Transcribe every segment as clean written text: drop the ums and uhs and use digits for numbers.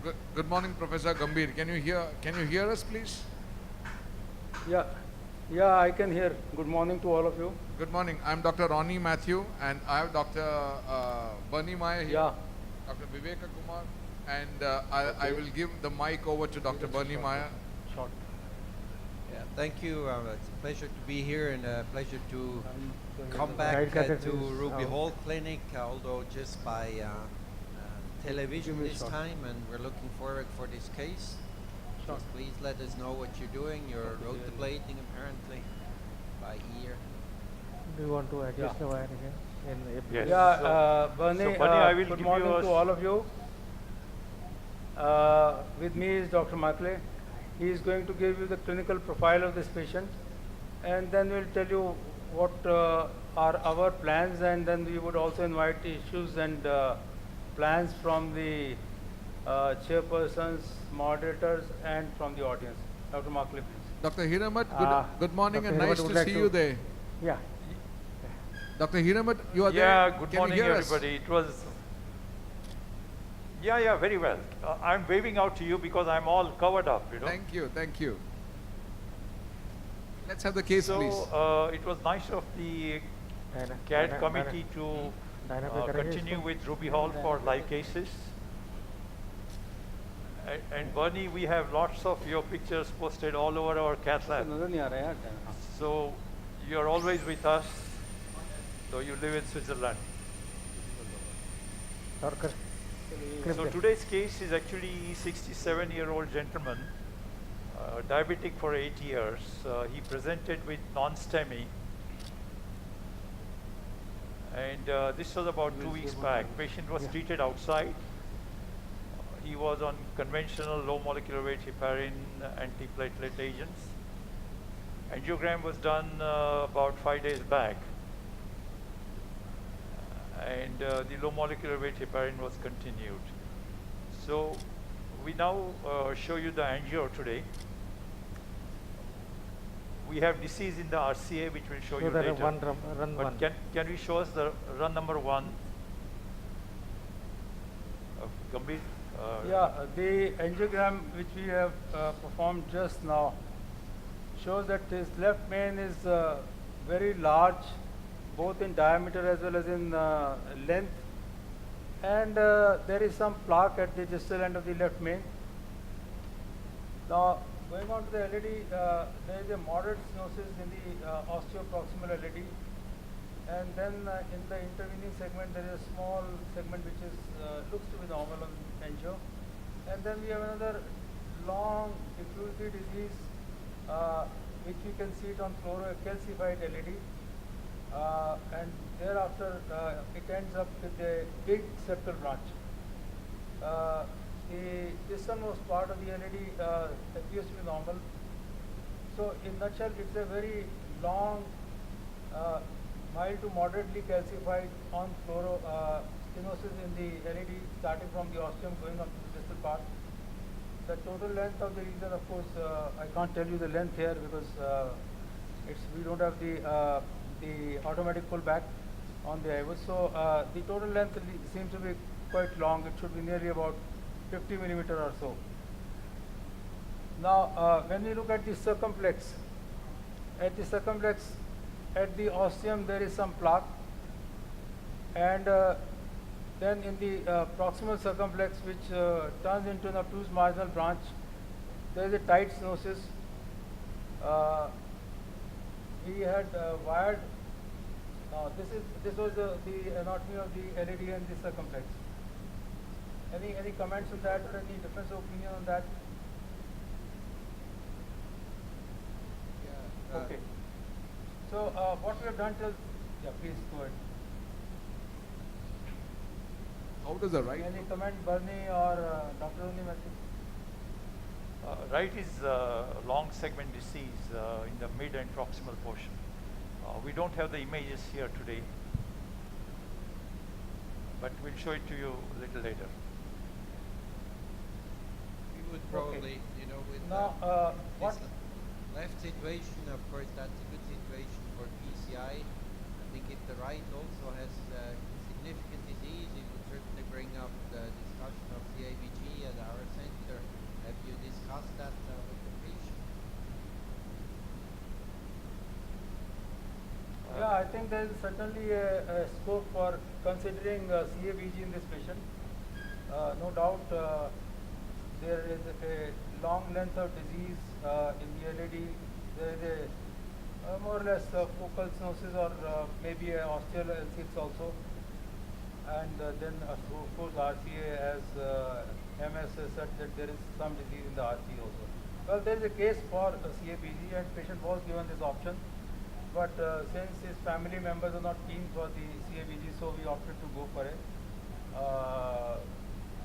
Good morning, Professor Gambhir. Can you hear us, please? Yeah, yeah, I can hear. Good morning to all of you. Good morning. I'm Dr. Ronnie Matthew, and I have Dr. Bernie Maya here, Yeah, Dr. Viveka Kumar, and I okay. will give the mic over to Dr. Bernie Maya. Short. Yeah, thank you. It's a pleasure to be here and a pleasure to come Right back catheter to is Ruby out. Hall Clinic, although just by television Give me a this shot. time, and we're looking forward for this case. Short. Just please let us know what you're doing. You're rotablating apparently by ear. Do you want to adjust the wire again? Yes. Yeah, Bernie, I will good give morning you a to all of you. With me is Dr. Makhale. He is going to give you the clinical profile of this patient, and then we'll tell you what are our plans, and then we would also invite issues and plans from the chairpersons, moderators, and from the audience. Dr. Makhale, please. Dr. Hiremath, good morning Dr. and nice Hiremath would to like see to- you there. Yeah. Dr. Hiremath, you are there? Yeah, good Can morning, you hear us? everybody. It was. Yeah, very well. I'm waving out to you because I'm all covered up, you know. Thank you, thank you. Let's have the case, please. So it was nice of the CAD committee to continue with Ruby Hall for live cases. And Bernie, we have lots of your pictures posted all over our cath lab. नजर नहीं आ रहा है यार। So you're always with us, though you live in Switzerland. और कर So today's case is actually 67-year-old gentleman, diabetic for 8 years. He presented with non-STEMI, and this was about 2 weeks back. Patient was treated outside. He was on conventional low molecular weight heparin antiplatelet agents. Angiogram was done about 5 days back, and the low molecular weight heparin was continued. So we now show you the angio today. We have disease in the RCA, which we'll show so you that later. run But one. can we show us the run number 1? Gambhir? Yeah, the angiogram which we have performed just now shows that his left main is very large, both in diameter as well as in length, and there is some plaque at the distal end of the left main. Now, going on to the LED, there is a moderate stenosis in the osteoproximal LED, and then in the intervening segment there is a small segment which is looks to be normal on angio, and then we have another long diffusely disease which you can see it on fluorocalcified LED, and thereafter it ends up with a big septal branch. This one was part of the LED, appears to be normal. So in nutshell, it's a very long, mild to moderately calcified on fluoro stenosis in the LED, starting from the ostium going up to the distal part. The total length of the region, of course, I can't tell you the length here because we don't have the automatic pullback on the IVUS. So the total length seems to be quite long. It should be nearly about 50 millimeter or so. Now, when we look at the circumflex, at the ostium there is some plaque, and then in the proximal circumflex, which turns into an obtuse marginal branch, there is a tight stenosis. We had wired. This was the anatomy of the LED and the circumflex. Any comments on that, or any difference of opinion on that? Yeah, Okay. So what we have done till, yeah, please go ahead. How does the right? Any comment, Bernie or Dr. Hiremath? Right is long segment disease in the mid and proximal portion. We don't have the images here today, but we'll show it to you a little later. We would probably, you know, with Now, what? this left situation, of course, that's a good situation for PCI. I think if the right also has significant disease, it would certainly bring up the discussion of CABG and RSA I think there is certainly a scope for considering CABG in this patient. No doubt there is a long length of disease in the LAD. There is a more or less focal stenosis or maybe a osteal L6 also. And then of course RCA as MS has said that there is some disease in the RCA also. Well, there is a case for CABG and patient was given this option. But since his family members are not keen for the CABG, so we opted to go for a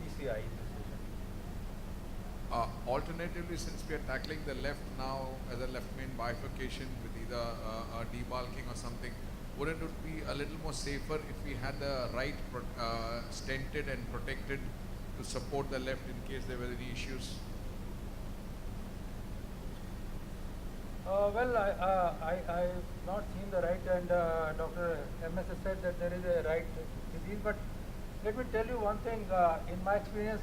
PCI in this patient. Alternatively, since we are tackling the left now as a left main bifurcation with either debulking or something, wouldn't it be a little more safer if we had the right stented and protected to support the left in case there were any issues? Well, I've not seen the right, and Dr. MS has said that there is a right disease, but let me tell you one thing, in my experience,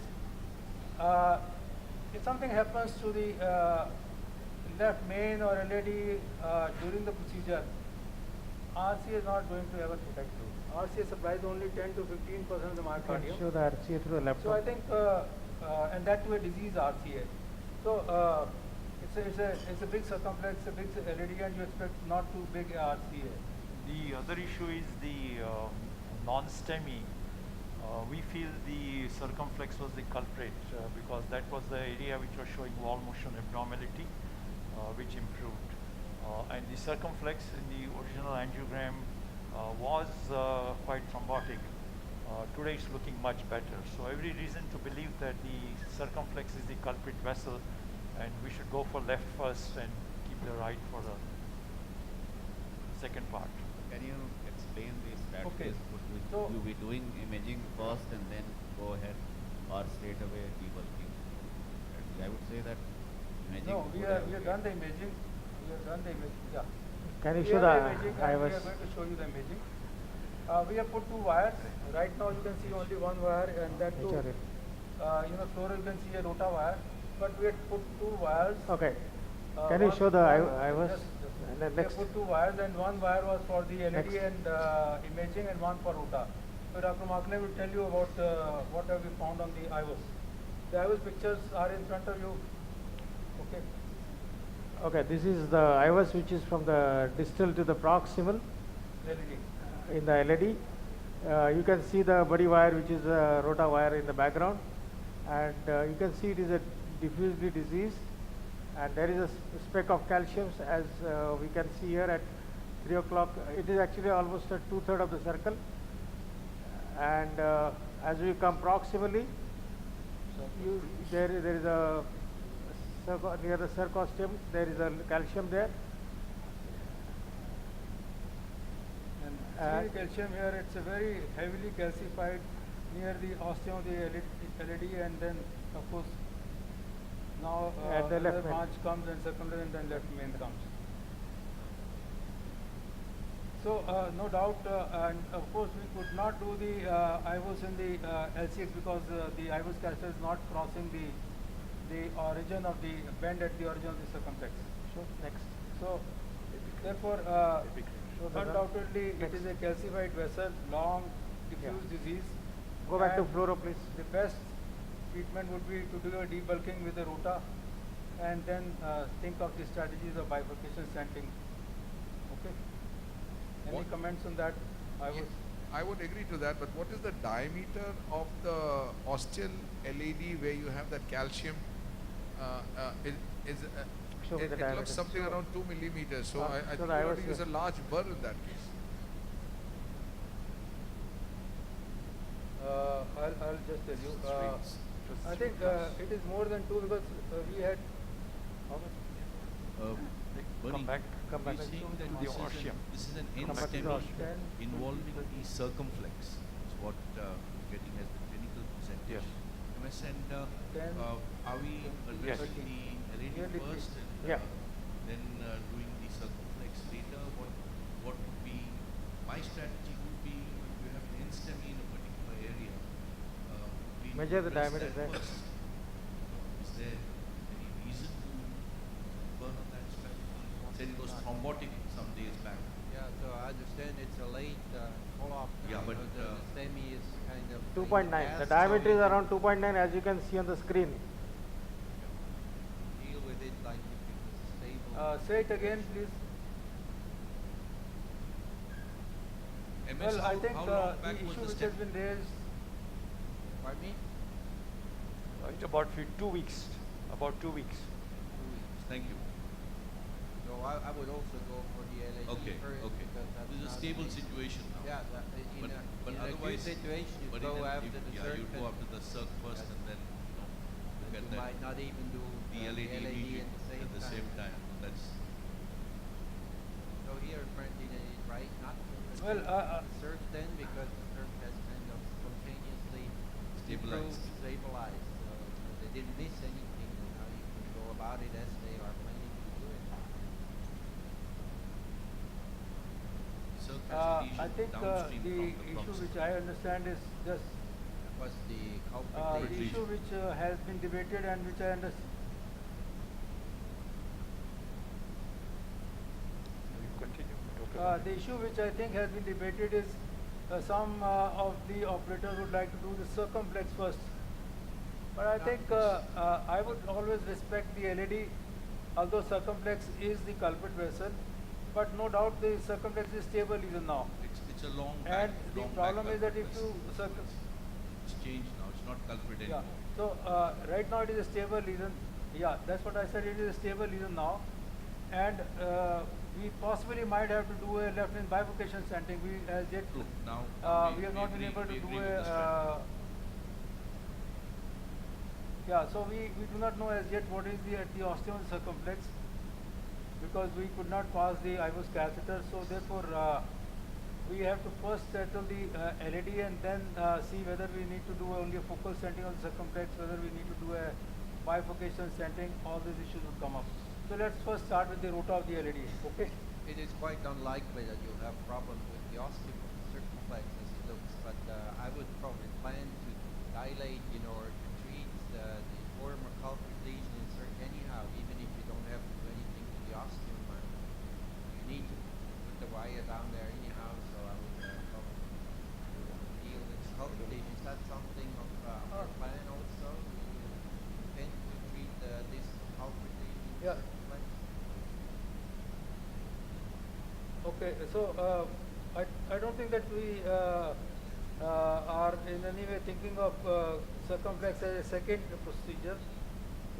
if something happens to the left main or LAD during the procedure, RCA is not going to ever protect you. RCA supplies only 10 to 15% of the myocardium. Show the RCA through the laptop. So I think, and that to a disease RCA. So it's a big circumflex, a big LAD, and you expect not too big RCA. The other issue is the non-STEMI. We feel the circumflex was the culprit because that was the area which was showing wall motion abnormality, which improved. And the circumflex in the original angiogram was quite thrombotic. Today it's looking much better. So every reason to believe that the circumflex is the culprit vessel, and we should go for left first and keep the right for the second part. Can you explain the strategies? Okay. Would So you be doing imaging first and then go ahead, or straight away debulking? I would say that imaging. no, we have done the imaging. We have done the imaging. Yeah. Can you We show have the imaging, and I we was are going to show you the imaging. We have put 2 wires. Right now you can see only 1 wire, and that too. Fluoro you can see a rota wire, but we had put 2 wires. okay. Can you show the I was We next? have put 2 wires, and 1 wire was for the LED Next. and imaging, and 1 for rota. So Dr. Makhale will tell you about what have we found on the IVOS. The IVOS pictures are in front of you. Okay. Okay, this is the IVOS which is from the distal to the proximal LED. in the LED. You can see the body wire which is a rota wire in the background, and you can see it is a diffusely disease, and there is a speck of calcium as we can see here at 3 o'clock. It is actually almost at 2/3 of the circle, and as we come proximally, there is a near the circosteum there is a calcium there. And see the calcium here, it's a very heavily calcified near the ostium of the LED, and then of course now And the left another main. branch comes and secondary, and then left main comes. So no doubt, and of course we could not do the IVOS in the LCX because the IVOS catheter is not crossing the origin of the bend at the origin of the circumflex. So next. So therefore, Show the undoubtedly it next. is a calcified vessel, long, diffuse disease. Go back to and fluoro, please. The best treatment would be to do a debulking with a rota, and then think of the strategies of bifurcation stenting. Okay. Any What- comments on that? I would agree to that, but what is the diameter of the ostial LED where you have that calcium? Show me It the looks diameter. something around 2 millimeters. So I so think the you have IVOS to use a here. large burr in that case. I'll just tell you. I think it is more than 2 because we had how much? Come back. Come back. You're saying that The ostium. this is an Come back to the end-STEMI ostium. involving the circumflex. Is what getting as the clinical presentation. Yes. MS, and Ten. are we addressing the LED Nearly first and Yeah. then doing the circumflex later? What would be my strategy? Would be if you have an end-STEMI in a particular area. We Measure the address diameter that there. first. Is there any reason to burn on that strategy? Said it was thrombotic some days back. Yeah, so I understand Yeah, but the semi is kind of 2.9. The diameter is around 2.9, as you can see on the screen. deal with it like if it was a stable. Say it again, please. MS, Well, I think how the long back was issue the which step? has been raised, Pardon me? It's about 2 weeks. About 2 weeks. 2 weeks. Thank you. So I would also go for the LED Okay, first okay. because that's This is a not stable an- situation now. Yeah, that, But, in an acute otherwise, situation, you but go in after if, the yeah, you circuit. go after the circ first Yes. and then look and at you that. might not even do The LED immediate at the same time. That's So here currently they right not to Well, surf then because the surf has kind of spontaneously Stabilized. stabilized. So they didn't miss anything. And now you can go about it as they are planning to do it. circ has a lesion I think downstream the from the issue proxy. which I understand is just That was the culprit the lesion. issue which has been debated and which I understand. You continue. The issue which I think has been debated is some of the operators would like to do the circumflex first. But I think I would always respect the LED, although circumflex is the culprit vessel. But no doubt the circumflex is stable even now. It's a long back. And the long problem back is that if culprit you vessel. circum... It's changed now. It's not culprit Yeah. anymore. So right now it is a stable lesion. Yeah, that's what I said. It is a stable lesion now, and we possibly might have to do a left-hand bifurcation stenting. We as yet True. Now we have not been able to we do agree with the strategy. yeah. So we do not know as yet what is the osteoid circumflex because we could not pass the IVOS catheter. So therefore we have to first settle the LED and then see whether we need to do only a focal stenting on the circumflex, whether we need to do a bifurcation stenting. All these issues will come up. So let's first start with the rota of the LED. Okay. It is quite unlikely that you'll have problems with the osteoid circumflex as it looks, but I would probably plan to dilate, or to treat the former culprit lesion insert anyhow, even if you don't have to do anything to the osteum. You need to put the wire down there anyhow, so I would probably deal with the culprit lesion. Is that something of your plan also? Do you intend to treat this culprit lesion Yeah. circumflex? Okay, so I don't think that we are in any way thinking of circumflex as a second procedure.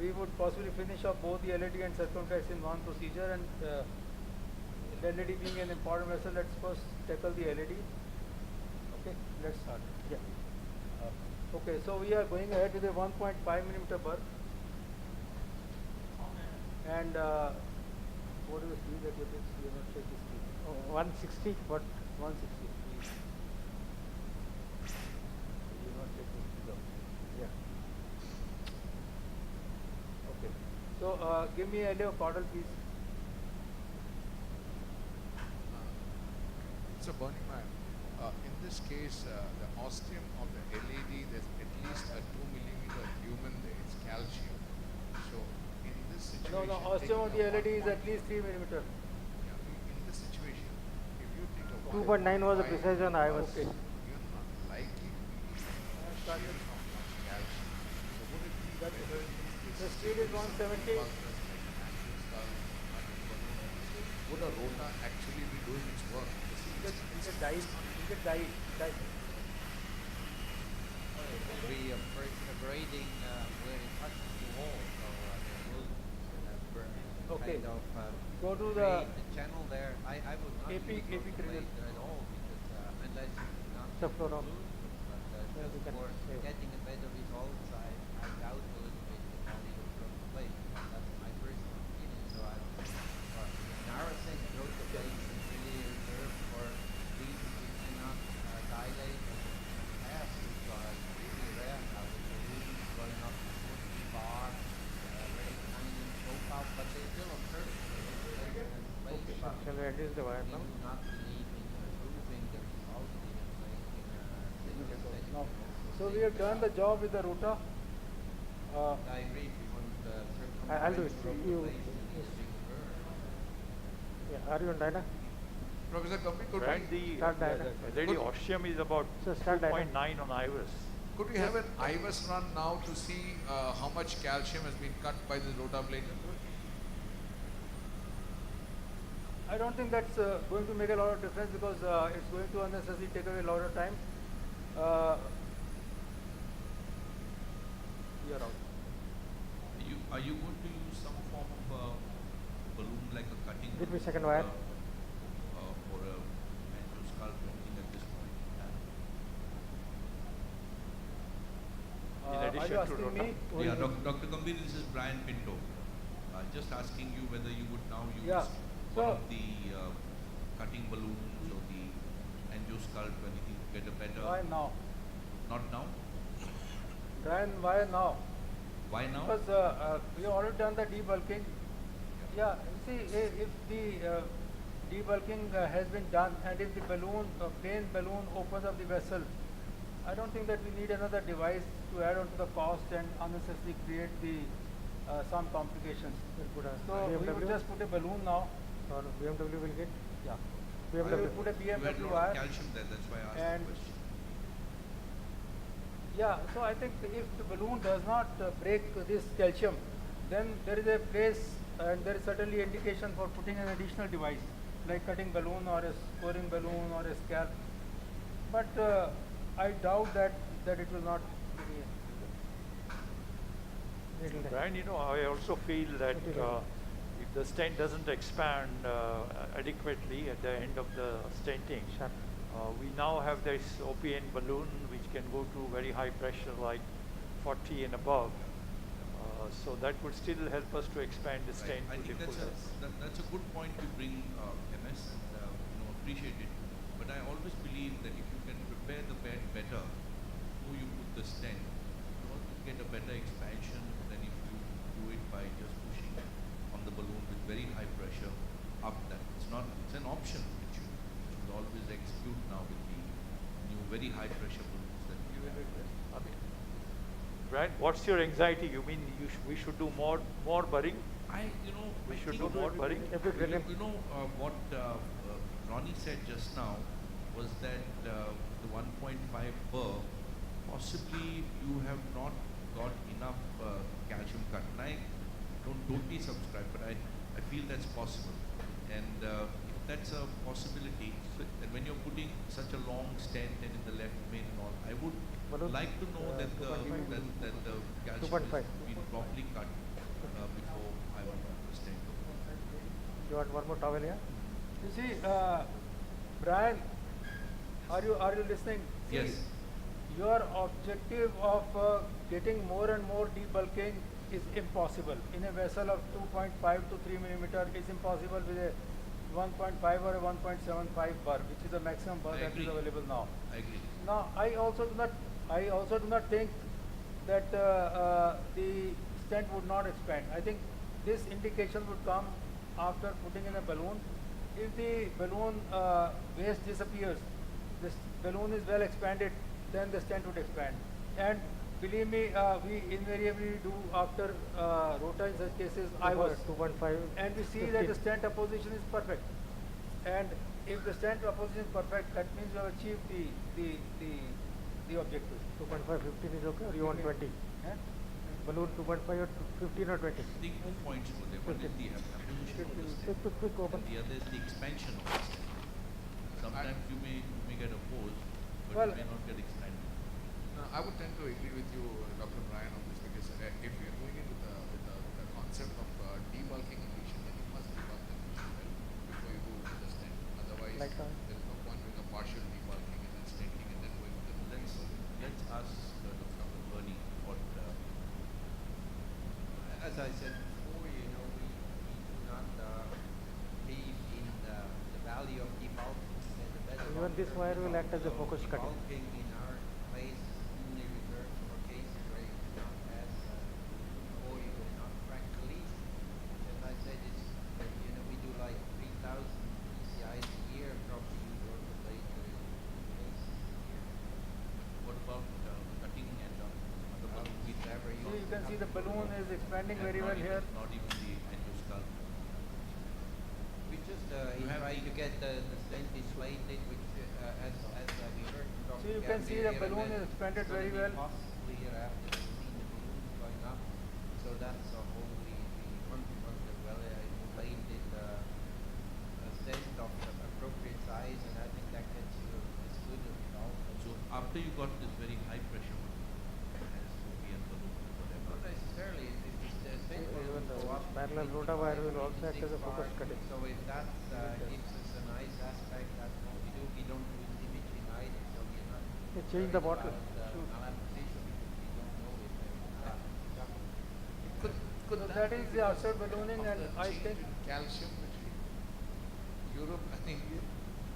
We would possibly finish up both the LED and circumflex in one procedure, and LED being an important vessel, let's first tackle the LED. Okay, let's start. Yeah. Okay, so we are going ahead with a 1.5 millimeter burr, and what is the speed that you think? You are not sure the speed. 160, but 160. You are not checking speed up. Yeah. Okay. So give me a little caudal, please. So Bernie man, in this case, the ostium of the LED, there's at least a 2 millimeter lumen there. It's calcium. So in this situation, No, osteum of the taking a LED is 1.5 at least 3 millimeter. Yeah, in this situation, if you take a 2.9 was the 1.5, precision I was. Okay. you're not likely to be started. shearing off much calcium. So would it be That- better in this the speed is 170. Would a rota actually be doing its work? You get dive. Will be a first abrading where it touches the wall, so there will Okay. kind of Go to create the the channel there. I would not AP use cranial. rotor at all because unless you not Subfloor. lose, but Yeah, we just can for say. getting a better results, I doubt a little bit the quality of rotor plate. That's my personal opinion. So I in our sense, rotor plate is really reserved for reasons we cannot dilate and pass, which are really rare now with the rooms going up to 40 bar, very tiny profile, but they still observe it. Okay, shall we adjust the wire We now? do not believe in improving the results even making a single No. setting. So we have done the job with the rota. I agree if you want I'll do it. circumferential You- rotation is big burn. Yeah, are you on Dyna? Professor Gambhir, could Right? we, The Start diagram. already osmium is about So start diagram. 2.9 on IRIS. could we have an IVUS run now to see how much calcium has been cut by the rotablator? I don't think that's going to make a lot of difference because it's going to unnecessarily take away a lot of time. You're out. Are you going to use some form of balloon like a cutting Give me balloon second or wire. or a angiosculpt or anything at this point in time? In Are addition you to asking me? Yeah, Dr. Gambhir, this is Brian Pinto. Just asking you whether you would now use Yeah, one so- of the cutting balloons or the angiosculpt or anything to get a better. Why now? Not now. Brian, why now? Why now? Because we already done the debulking. Yeah, see, if the debulking has been done and if the balloon, plain balloon opens up the vessel, I don't think that we need another device to add on to the cost and unnecessarily create the some complications. We'll put a So we BMW. will just put a balloon now. Or BMW will get. Yeah. BMW. We will put a You had a BMW lot of wire. calcium there, that's why I asked And- the question. Yeah, so I think if the balloon does not break this calcium, then there is a place and there is certainly indication for putting an additional device like cutting balloon or a scoring balloon or a scalp. But I doubt that it will not be. Little less. Brian, I also feel that Little if the stent doesn't expand adequately at the end of the stenting, Sharp. we now have this OPN balloon which can go to very high pressure like 40 and above. So that would still help us to expand the stent I to the think full. that's a good point to bring, MS, and appreciate it. But I always believe that if you can prepare the bed better before you put the stent, you also get a better expansion than if you do it by just pushing on the balloon with very high pressure up. That it's an option which you will always execute now with the new very high pressure balloons that we have. I mean, Brian, what's your anxiety? You mean we should do more budding? We should do more budding? Epic brilliant. What Ronnie said just now was that the 1.5 per, possibly you have not got enough calcium cut. And I don't totally subscribe, but I feel that's possible. And if that's a possibility, then when you're putting such a long stent and in the left vein and all, I would Balloon, like to know that the 2.5. calcium 2.5. has been properly cut before I want to put the stent. You want one more towel here? You see, Brian, are you listening? See, Yes. your objective of getting more and more debulking is impossible. In a vessel of 2.5 to 3 millimeter, it's impossible with a 1.5 or a 1.75 bar, which is the maximum bar I that is agree. available now. I agree. Now, I also do not think that the stent would not expand. I think this indication would come after putting in a balloon. If the balloon waste disappears, this balloon is well expanded, then the stent would expand. And believe me, we invariably do after rota in such cases, I was. 2.5. And we see that the stent apposition is perfect. And if the stent apposition is perfect, that means we have achieved the objective. 2.5, 15 is okay, or you want 20? Eh? Balloon 2.5 or 15 or 20? I think 2 points were there. One is the apposition of the Quick, stent, quick, open. and the other is the expansion of the stent. Sometimes you may get opposed, but Well- you may not get expanded. I would tend to agree with you, Dr. Brian, on this because if you're going in with the concept of debulking a lesion, then you must debulk the lesion well before you go with the stent. Otherwise, Like how? there is no point doing a partial debulking and then stenting and then going with the Let's ask Dr. Bernie what. As I said before, we do not believe in the value of debulking. And the better Even this wire will act as a focus cutter. Debulking in our place only reserved for cases where you cannot pass or you cannot crack the lesion. As I said, we do like 3,000 PCIs a year across the orthopedic cases a year. What about cutting and other balloon? We never So use you can see the balloon is expanding And very well here. Not even the angiosculpt. We just You have trying the- to get the stent inflated, which as we heard from Dr. So you can see Gambhir, the balloon Hiremath, is expanded it's gonna very be well. costly after we've seen the balloons going up. So that's a whole we want the well inflated stent of the appropriate size, and I think that gets you as good a result. So after you got this very high pressure one, as OPM balloon, whatever. Not necessarily. It's the stent Even will the go up. parallel 55, rota wire will also act as a 56 focus bar. cutting. So if that gives us a nice aspect, that's what we do. We don't do imaging either, so we're not You change the worried bottle. about Shoot. malapplication because we don't know if Could So that that be is the because outside ballooning, of and the I change think. in calcium between Europe and India?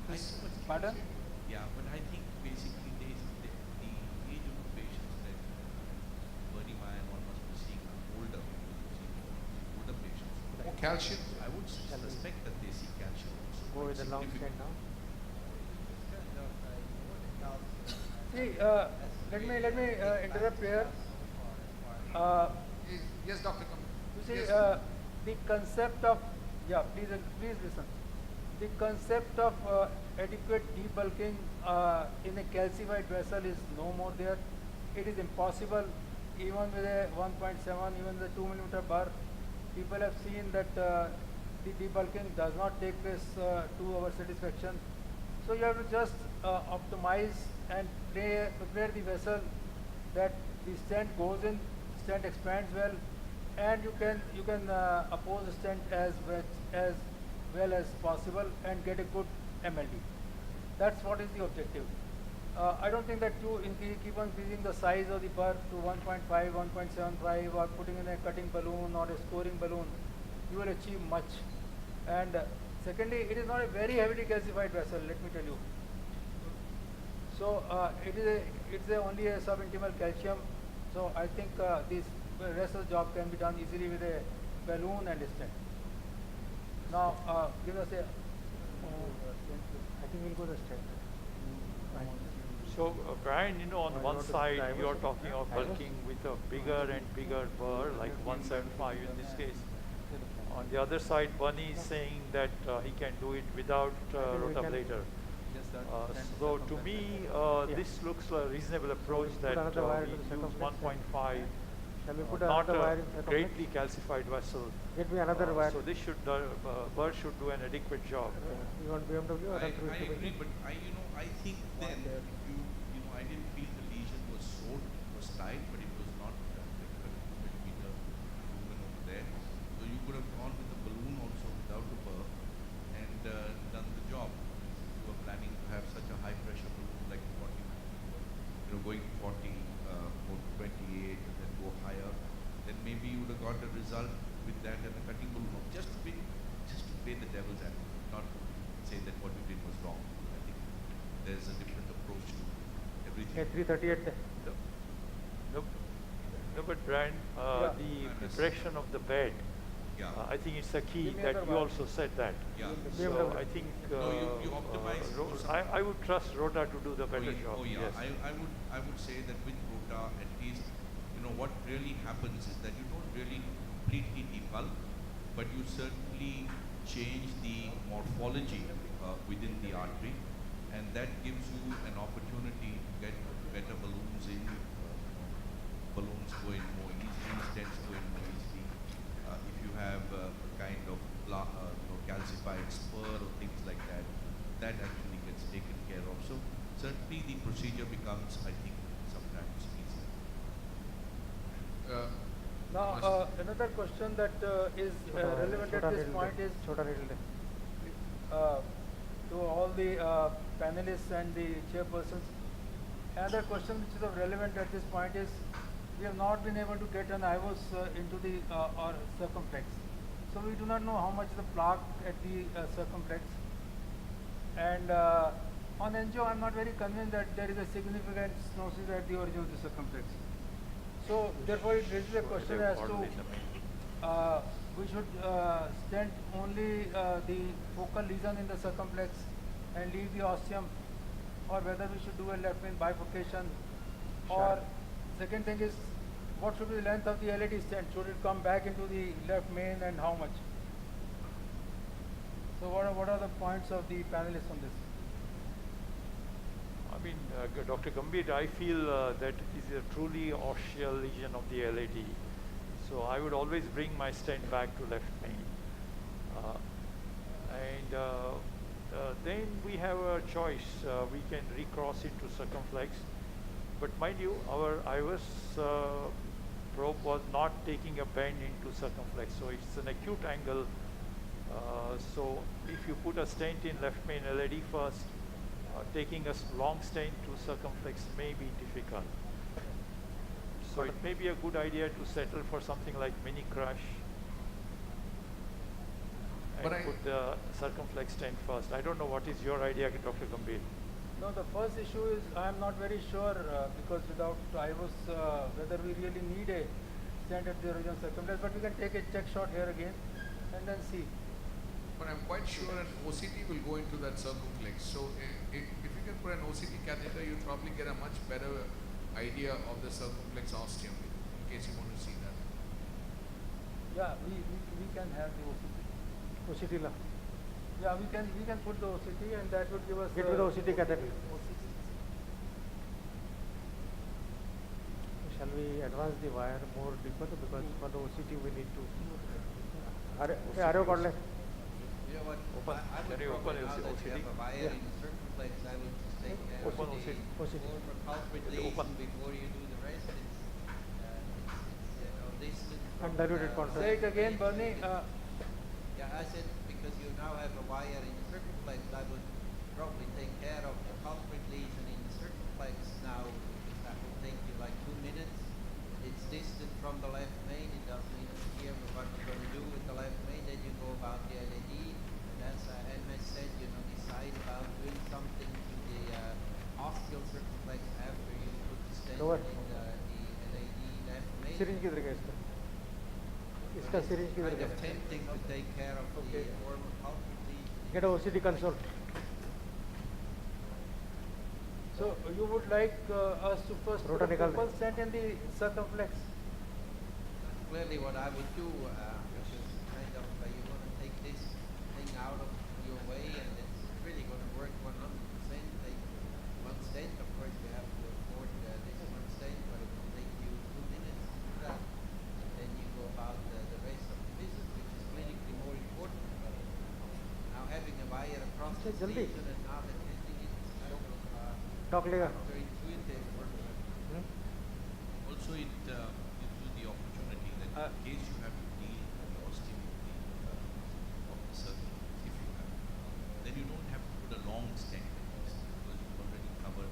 There's so much Pardon? calcium. Yeah, but I think basically the age of the patients that Bernie Meyer and all must be seeing are older, older patients. More calcium? I would suspect that they see calcium also. Go quite with the long significant. stand now. See, let me interrupt here. Yes, Dr. You see, Yes. the concept of, yeah, please listen. The concept of adequate debulking in a calcified vessel is no more there. It is impossible, even with a 1.7, even the 2 millimeter bar. People have seen that the debulking does not take place to our satisfaction. So you have to just optimize and prepare the vessel that the stent goes in, stent expands well, and you can oppose the stent as well as possible and get a good MLD. That's what is the objective. I don't think that you keep on increasing the size of the burr to 1.5, 1.75, or putting in a cutting balloon or a scoring balloon, you will achieve much. And secondly, it is not a very heavily calcified vessel, let me tell you. So it's only a subintimal calcium. So I think this rest of the job can be done easily with a balloon and a stent. Now give us a. I think we'll go the stent. So, Brian, on I one want to side, divers you're it. talking of Divers? bulking with a bigger and bigger burr, like 175 in this case. On the other side, Bunny is saying that he can do it without think we can- rotablator. So to me, this looks a reasonable approach Put that another wire we to the use circumflex 1.5, Shall we put not another wire a in circumflex? greatly calcified vessel. Get me another wire. So this should, burr should do an adequate job. You want BMW or I altruistic agree, engine? but I think then I didn't feel the lesion was sore, it was tight, but it was not like a millimeter lumen over there. So you could have gone with the balloon also without the burr and done the job. If you were planning to have such a high pressure balloon like 40, going 40, or 28 and then go higher, then maybe you would have got a result with that and a cutting balloon. Just to play the devil's advocate, not to say that what you did was wrong. I think there's a different approach to everything. A 338. No, but Brian, Yeah. the preparation of the bed, Yeah. I think it's a key Give me that other you wire. also said that. Yeah. So BMW. I think No, you optimize I would trust Rota to do the better job. Oh yeah, Yes. I would say that with Rota at least, what really happens is that you don't really completely debulk, but you certainly change the morphology within the artery, and that gives you an opportunity to get better balloons in. Balloons go in more easily, stents go in more easily. If you have a kind of calcified spur or things like that, that actually gets taken care of. So certainly the procedure becomes, I think, sometimes easy. Now another question that is relevant at this point is Chota needle. to all the panelists and the chairpersons. Another question which is of relevant at this point is we have not been able to get an IVOS into the or circumflex. So we do not know how much the plaque at the circumflex. And on angio, I'm not very convinced that there is a significant stenosis at the origin of the circumflex. So therefore, it raises a question as to we should stent only the focal lesion in the circumflex and leave the ostium, or whether we should do a left main bifurcation. Or second thing is, what should be the length of the LED stent? Should it come back into the left main, and how much? So So what are the points of the panelists on this? I mean, Dr. Gambhir, I feel that is a truly osseous lesion of the LAD. So I would always bring my stent back to left main. Then we have a choice. We can recross into circumflex. But mind you, our IVUS probe was not taking a bend into circumflex. So it's an acute angle. So if you put a stent in left main LAD first, taking a long stent to circumflex may be difficult. So it may be a good idea to settle for something like mini crush and put the circumflex stent first. I don't know what is your idea, Dr. Gambhir. No, the first issue is I am not very sure because without IVUS whether we really need a stent at the original circumflex, but we can take a check shot here again and then see. But I'm quite sure an OCT will go into that circumflex. So if you can put an OCT catheter, you'll probably get a much better idea of the circumflex ostium in case you want to see that. Yeah, we can have the OCT. OCT la. Yeah, we can put the OCT and that would give us. Get with the OCT catheter. Shall we advance the wire more deeper because for the OCT we need to. Are you got left? You know what? Open. I would Can you probably, open now that you LCD? have a wire in the circumflex, I would just take care of Open the OCD. former culprit lesion Open. before you do the rest. It's you know, distant from Undiluted the contrast. Say it again, Bernie. Yeah, I said because you now have a wire in the circumflex, I would probably take care of the culprit lesion in the circumflex now because that will take you like 2 minutes. It's distant from the left main, it doesn't interfere with what you're going to do with the left main, then you go about the LAD, and as MS said, you know, decide about doing something to the ostial circumflex after you put the stent Lower. in the LAD left main. Syringe किधर गया इसका? इसका syringe किधर Kind of गया? tempting to take care of the former culprit lesion. Get a OCT console. So you would like us to first put Rota a निकाल दे. purple stent in the circumflex? Clearly what I would do, which is kind of, you want to take this thing out of your way and it's really going to work 100%. Take one stent, of course you have to afford this one stent, but it will take you 2 minutes to do that. And then you go about the rest of the visit, which is clinically more important. Now having a wire across the जल्दी. lesion and now attending it is kind of Talk लेगा. counterintuitive. Also, it gives you the opportunity that in case you have to deal with the ostium of the circle, if you have, then you don't have to put a long stent at least because you've already covered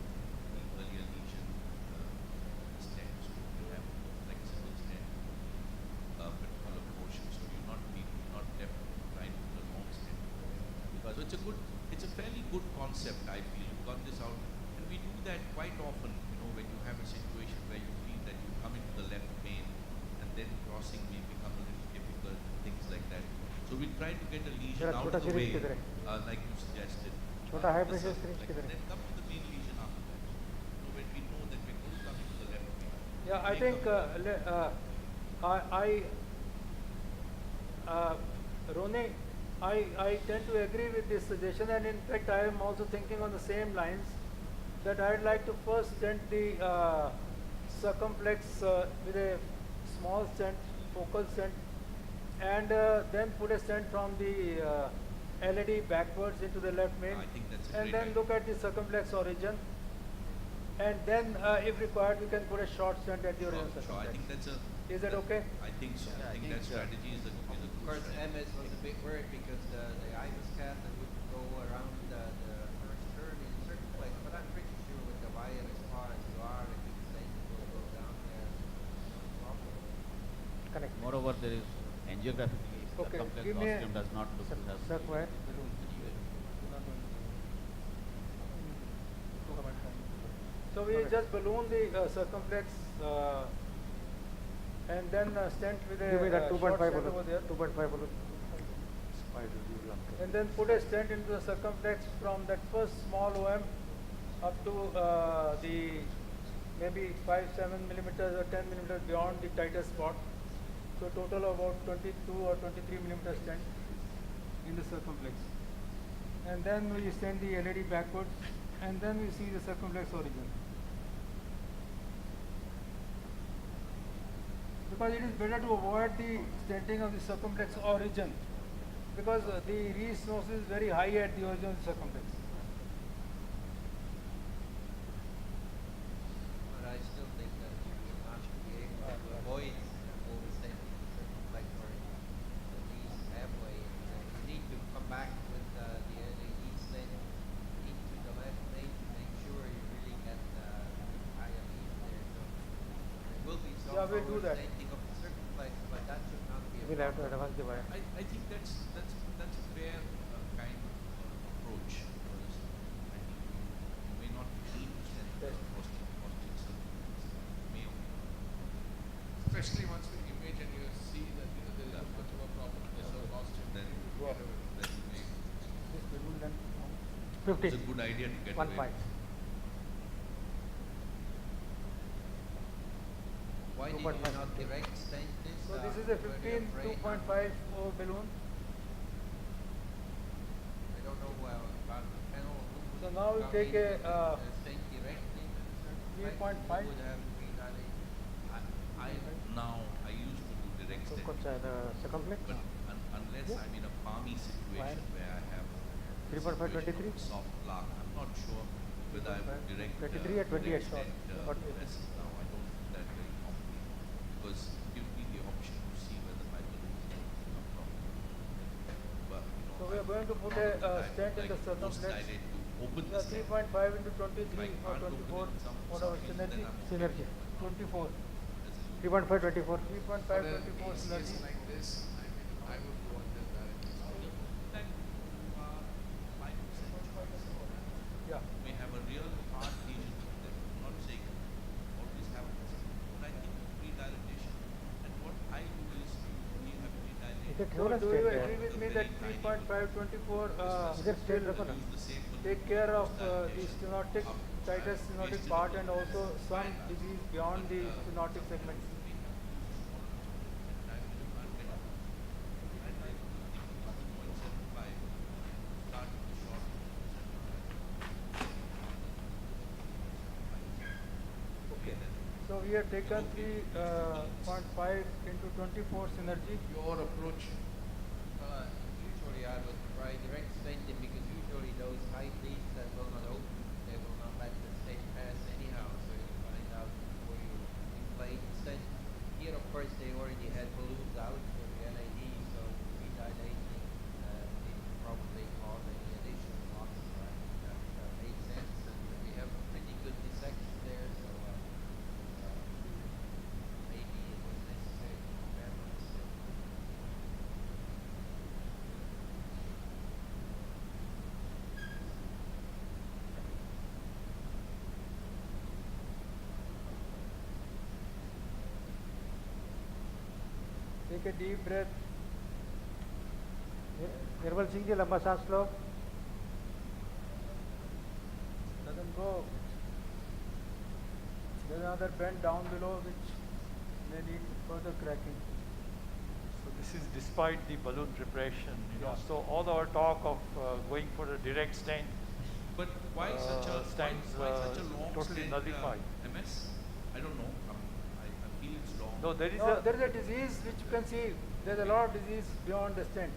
the earlier lesion stent. So you have flexible stent, particular portion. So you're not left trying to put a long stent. Because it's a fairly good concept. I feel you've got this out, and we do that quite often. You know, when you have a situation where you feel that you come into the left main, and then crossing may become a little difficult, things like that. So we try to get a lesion जरा out छोटा of the syringe way, किधर है? like you suggested. छोटा high the pressure circle, syringe like, किधर है? then come to the main lesion after that. So when we know that we're going to come into the left main. Yeah, I make think Rone, I tend to agree with this suggestion, and in fact I am also thinking on the same lines that I'd like to first stent the circumflex with a small stent, focal stent, and then put a stent from the LAD backwards into the left main, I think that's a and great then idea. look at the circumflex origin, and then if required we can put a short stent at the original Sure, I circumflex. think that's a. Is that okay? I think so. Yeah, I think that strategy is a Of good course, strategy. MS was a bit worried because the IVUS catheter would go around the first turn in the circumflex, but I'm pretty sure with the wire as far as you are, if it's safe, it will go down there, no problem. Correct. Moreover, there is angiographically Okay, circumflex give me a- ostium does not look as Circ wire. So we just balloon the circumflex and then stent with a Give me that short 2.5 stent balloon. over there, 2.5 balloon. and then put a stent into the circumflex from that first small OM up to the maybe 5-7 millimeters or 10 millimeters beyond the tightest spot. So total about 22 or 23 millimeter stent in the circumflex. and then we send the LED backwards, and then we see the circumflex origin. Because it is better to avoid the stenting of the circumflex origin, because the re-nose is very high at the origin of the circumflex. But I still think that you will not be able to avoid overstating the circumflex or at least halfway. You need to come back with the LED stent into the left lane to make sure you really get high beam there. So there will be some Yeah, we'll do that. overstating of the circumflex, but that should not be a We'll have to problem. advance the wire. I think that's a fair kind of approach, because I think you may not need to send the Yes. costing circumflex. May or may not. Especially once the image and you see that there is much of a problem, there's no cost. Then Wow. then you may. This balloon length now. 50. It's a good idea to get 1 away. 5. Why did you 2.5. not direct stent this? So this is a Were you 15 afraid? 2.5 balloon. I don't know about the panel. Who would So now we come take in a, with stent directly to the circumflex? 3.5. Who would have pre-dilated? I used to do direct So, stent, the circumflex? but unless Yeah. I'm in a palmy situation Wire. where I have a 3.5, situation 23? of soft plaque, I'm not sure whether I would direct 23 or 28 direct short. stent What? vessel now. I don't do that very commonly, because it gives me the option to see whether my balloon is working or not. But So we are going to put not a all the time, stent in like the circumflex. post-dilate to open the Yeah, stent. 3.5 into If 23 I or can't open 24, it some whatever reason, synergy. then I'm Synergy. 24. 3.5, 24. 3.5, For a 24 case synergy. like this, I would go on this direction. that 5% choice. Yeah. May have a real hard lesion that I'm not saying always happens, but I think pre-dilatation, and what I do is we have Is it pre-dilated. So roller do stent you there? agree with me that 3.5, 24 Is it straight still rubber? Use the same balloon take care of the post-dilatation. stenotic, titus stenotic part, and also some disease beyond the stenotic segment. Okay. So we have taken 3.5 into 24 synergy. Your approach, Usually I would try direct stenting, because usually those high bleeds that will not open, they will not let the stent pass anyhow, so you find out before you inflate the stent. Here, of course, they already had balloons out for the LED, so re-dilating didn't probably cause any additional losses. I think that made sense, and we have a pretty good dissection there, so maybe it was necessary to prepare for this. Take a deep breath. Nirmal Singh ji लंबा सांस लो. Let them go. There is another bend down below which may need further cracking. So this is despite the balloon preparation, Yeah. So all our talk of going for a direct stent, But why such a stands, why such a long totally stent, nullified. MS? I don't know. I feel it's long. no, there is No, a there is a disease which you can see. There is a lot of disease beyond the stent,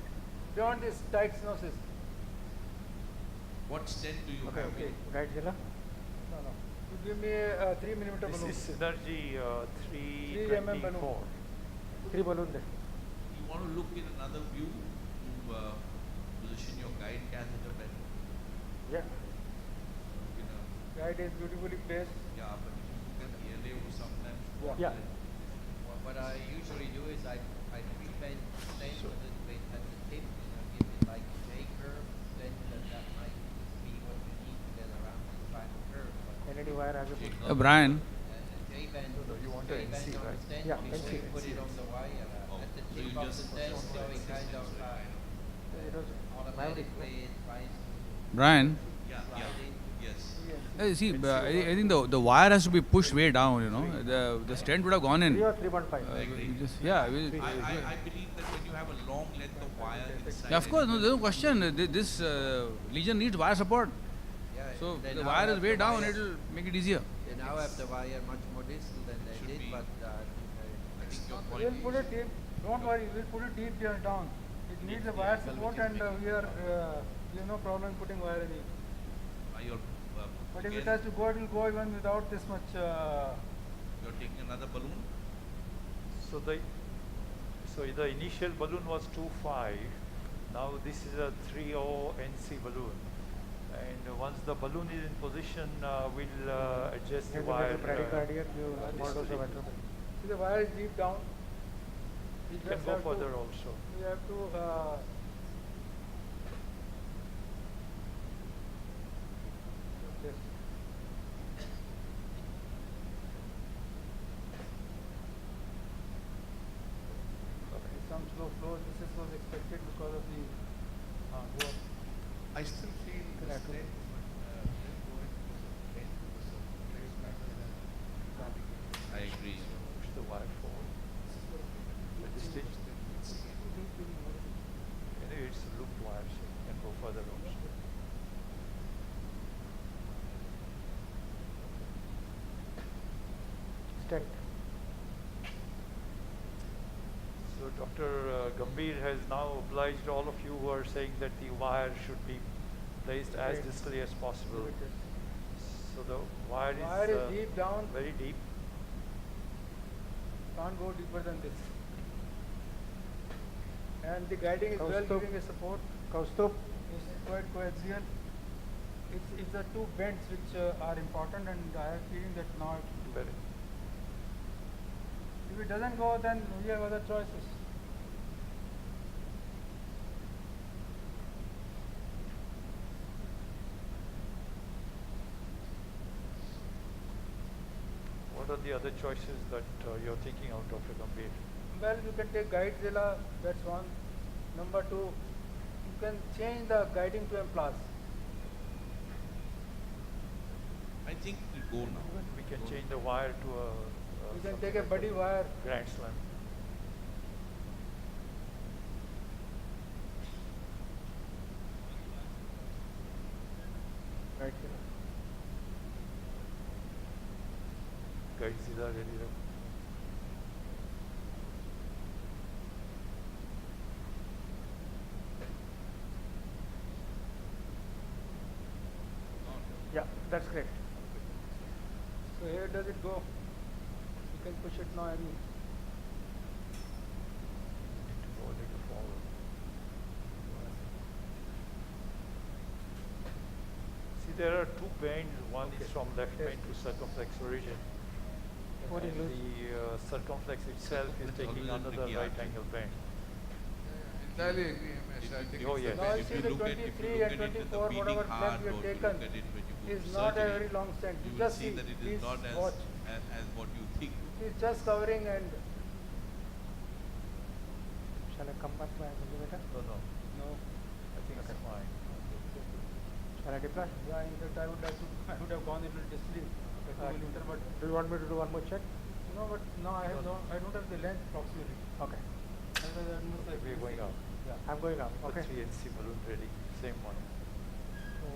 beyond this tight stenosis. What stent do you Okay, have? okay. Right, Jilla? No, no. You give me a 3 millimeter this balloon. is Synergy 3 mm balloon. 324. 3 balloon there. You want to look in another view to position your guide catheter better. Yeah. You know, Guide is beautifully placed. yeah, but if you look at the LA or sometimes. Yeah. Yeah. What I usually do is I pre-bend the stent a little bit at the tip, give it like a J curve, then that might be what you need to get around the final curve. But LED wire आगे put. Brian, J-band, you want a J-band NC, on the right? stent, Yeah, before NC. you put it on the wire at the So tip you of just the stent, so it kind of It was Maverick. automatically tries to Brian, Yeah, slide yeah. into Yes. See, I think the wire has to be pushed way down, you know. The stent would have gone in. 3 or 3.5. I agree. Yeah, I believe that when you have a long length of wire inside, of course, no, there's no question. This lesion needs wire support. Yeah, So they the now wire is have way the down, wire- it'll make it easier. They now have the wire much more distal than they Should did, be. but I think your point We'll put is, it deep, don't worry, we'll put it deep here down. It needs a wire support and we are, we have no problem putting wire in it. are you But if it again, has to go, it will go even without this much, you're taking another balloon? So the initial balloon was 2.5. Now this is a 3.0 NC balloon. And once the balloon is in position, we'll adjust the If you wire. make a bradycardia, you small dose of atropine. see the wire is deep down. We can just go have to- further also. We have to, this. Some slow flow, this was expected because of the, work. I still feel the Correct. stent will go in because of length, because of placement and navigation. I agree. Push the wire forward. At this stage, anyway, it's a looped wire, so you can go further also. Stent. So Dr. Gambhir has now obliged all of you who are saying that the wire should be placed as Right. distally as possible. Leave it So the wire is, Wire is deep down, very deep. can't go deeper than this. And the guiding is well Kaustubh. giving a support, Kaustubh, it's quite coaxial. It's the two bends which are important and I have feeling that now it should do. Very. If it doesn't go, then we have other choices. What are the other choices that you're thinking out, Dr. Gambhir? Well, you can take Guidezilla, that's one. Number two, you can change the guiding to Plus. I think it will go now. We can change the wire to a. You can something take a like buddy wire. Grand Slam. right here. Guidezilla ready to. Yeah, that's great. So here does it go? You can push it now. I mean, Go a little forward. See, there are two bends. One is from left bend to circumflex origin. What And is this? the circumflex itself is It's taking always a another tricky right artery. angle bend. Entirely agree, Ramesh. I think Oh, it's the yes. now you best. see If the you look at- if you 23 look and at it with the 24, whatever beating step heart, you have or if you taken, look at it when you go is to not a surgery, very long stent. you You will just see that it is please not watch. as what you think. It's just covering and Shall I come back by millimeter? No, no. no. I think it's fine. Shall I deploy? Yeah, in fact, I would have gone a little distally, like 2 millimeter, but Do you want me to do one more check? no, but no, I don't have the length proximally. Okay. Otherwise, I must have We're going up. Yeah. I'm going up. The Okay. 3 NC balloon ready. Same one. 4,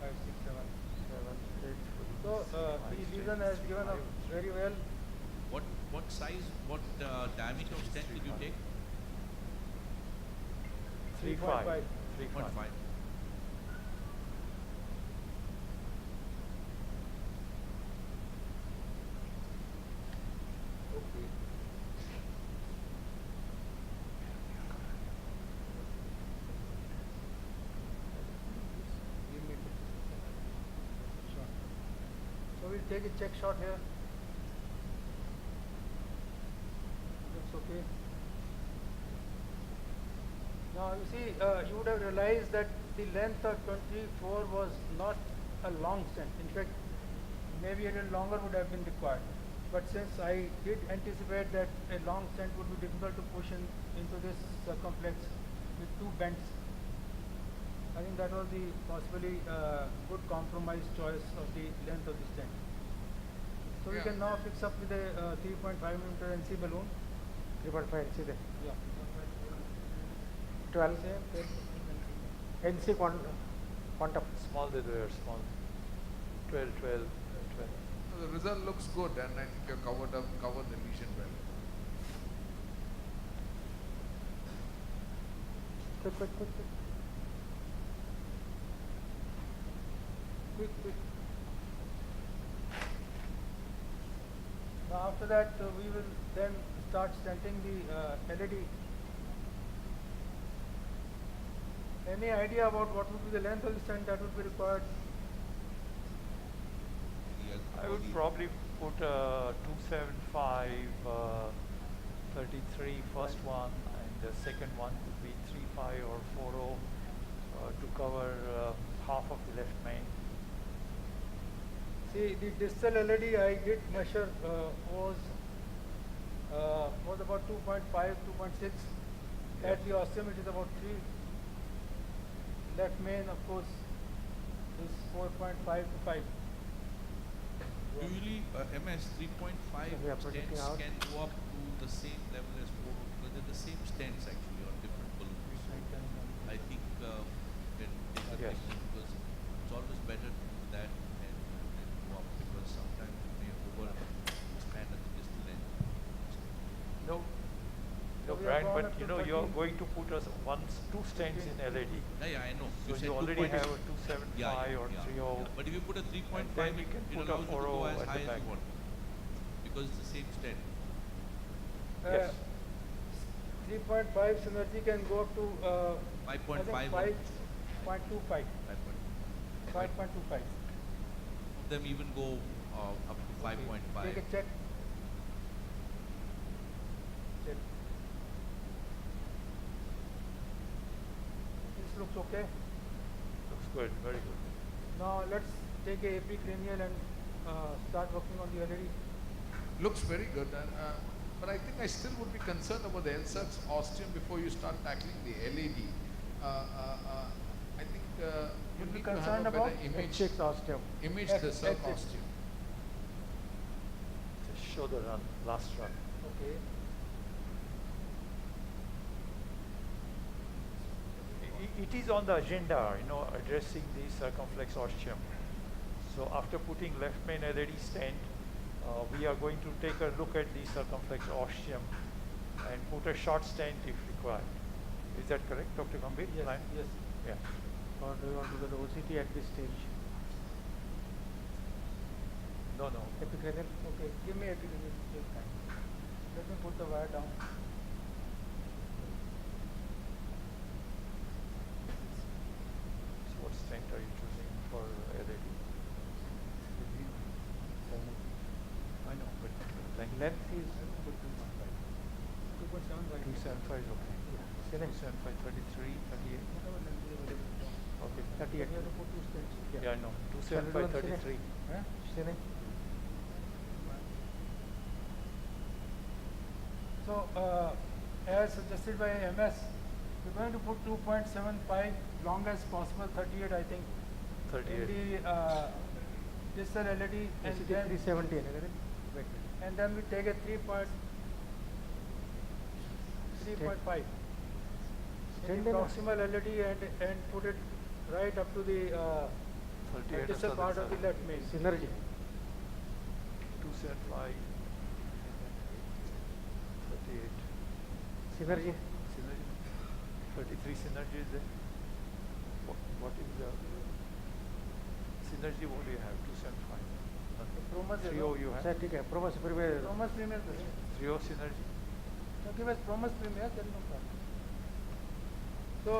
5, 6, 7. 7, 8. So the lesion has given up very well. What size, what diameter of stent did you take? 3.5. 3.5. 3.5. 3.5. Okay. Give me shot. So we'll take a check shot here. Looks okay. Now you see, you would have realized that the length of 24 was not a long stent. In fact, maybe a little longer would have been required. But since I did anticipate that a long stent would be difficult to push into this circumflex with two bends, I think that was the possibly good compromise choice of the length of the stand. So we Yeah. can now fix up with a 3.5 meter NC balloon. 3.5 NC there. Yeah. 12 Same. NC quantum. Small they were, small. 12, 12, 12. So the result looks good, and I think you've covered the lesion well. Quick. Quick. Now after that we will then start stenting the LED. Any idea about what would be the length of the stent that would be required? I would probably put 275, 33 first one, and the second one would be 35 or 40 to cover half of the left main. See, the distal LED I did measure was about 2.5, 2.6. Yes. At the ostium it is about 3. Left main, of course, is 4.5 to 5. Usually MS 3.5 we are projecting stents out. can go up to the same level as 4 because they're the same stents actually on different balloons. I think can take a Yes. technique because it's always better to do that and go up because sometimes you may over expand at the distal end. No, So we have Brian, gone but up you to know you're 13. going to put us two stents in LED. Yeah, I know. So said you already 2.8. have a 275 or 30. But if you put a 3.5, then we can it put a allows you to 40 go as at the high as back. you want because it's the same stent. Yes. 3.5 synergy can go up to 5.5 I think 5.25. 5.25. Them even go up to 5.5. Take a check. This looks okay. Looks good, very good. Now let's take a AP cranial and start working on the LED. Looks very good, but I think I still would be concerned about the LSAT's ostium before you start tackling the LED. I think you You'd be need to have concerned a better about image, H6 ostium. image X- the circ X6. ostium. Just show the run, last run. Okay. It is on the agenda, addressing the circumflex ostium. So after putting left main LED stent, we are going to take a look at the circumflex ostium and put a short stent if required. Is that correct, Dr. Gambhir? Yes. Line? Yes. Yeah. Or do you want to do the OCT at this stage? No. Epicranial? Okay. Give me AP cranial. Take time. Let me put the wire down. So what stent are you choosing for LED? I know, but Length is 2.7 right. 275 is okay. Sine. 275, 33, 38. Whatever length is available. Okay. 38. We have to put two stents. Yeah, I know. Shall we do 275, on Sine? 33. Huh? Sine. So, as suggested by MS, we're going to put 2.75 long as possible, 38 I think, 38. in the distal LED, and OCT then 370 another. Wait. and then we take a 3.5 in Stand the in a- proximal LED and put it right up to the 38 distal on part southern of the side. left main. Synergy. 275, 38. Synergy. Synergy. 33 synergy is there. What is the synergy? What do you have? 275. Promus 30 you have. Sir, ठीक है. Promus prepare. Promus premier कर दें. 30 synergy. No, give us promise premier, there is no problem. So,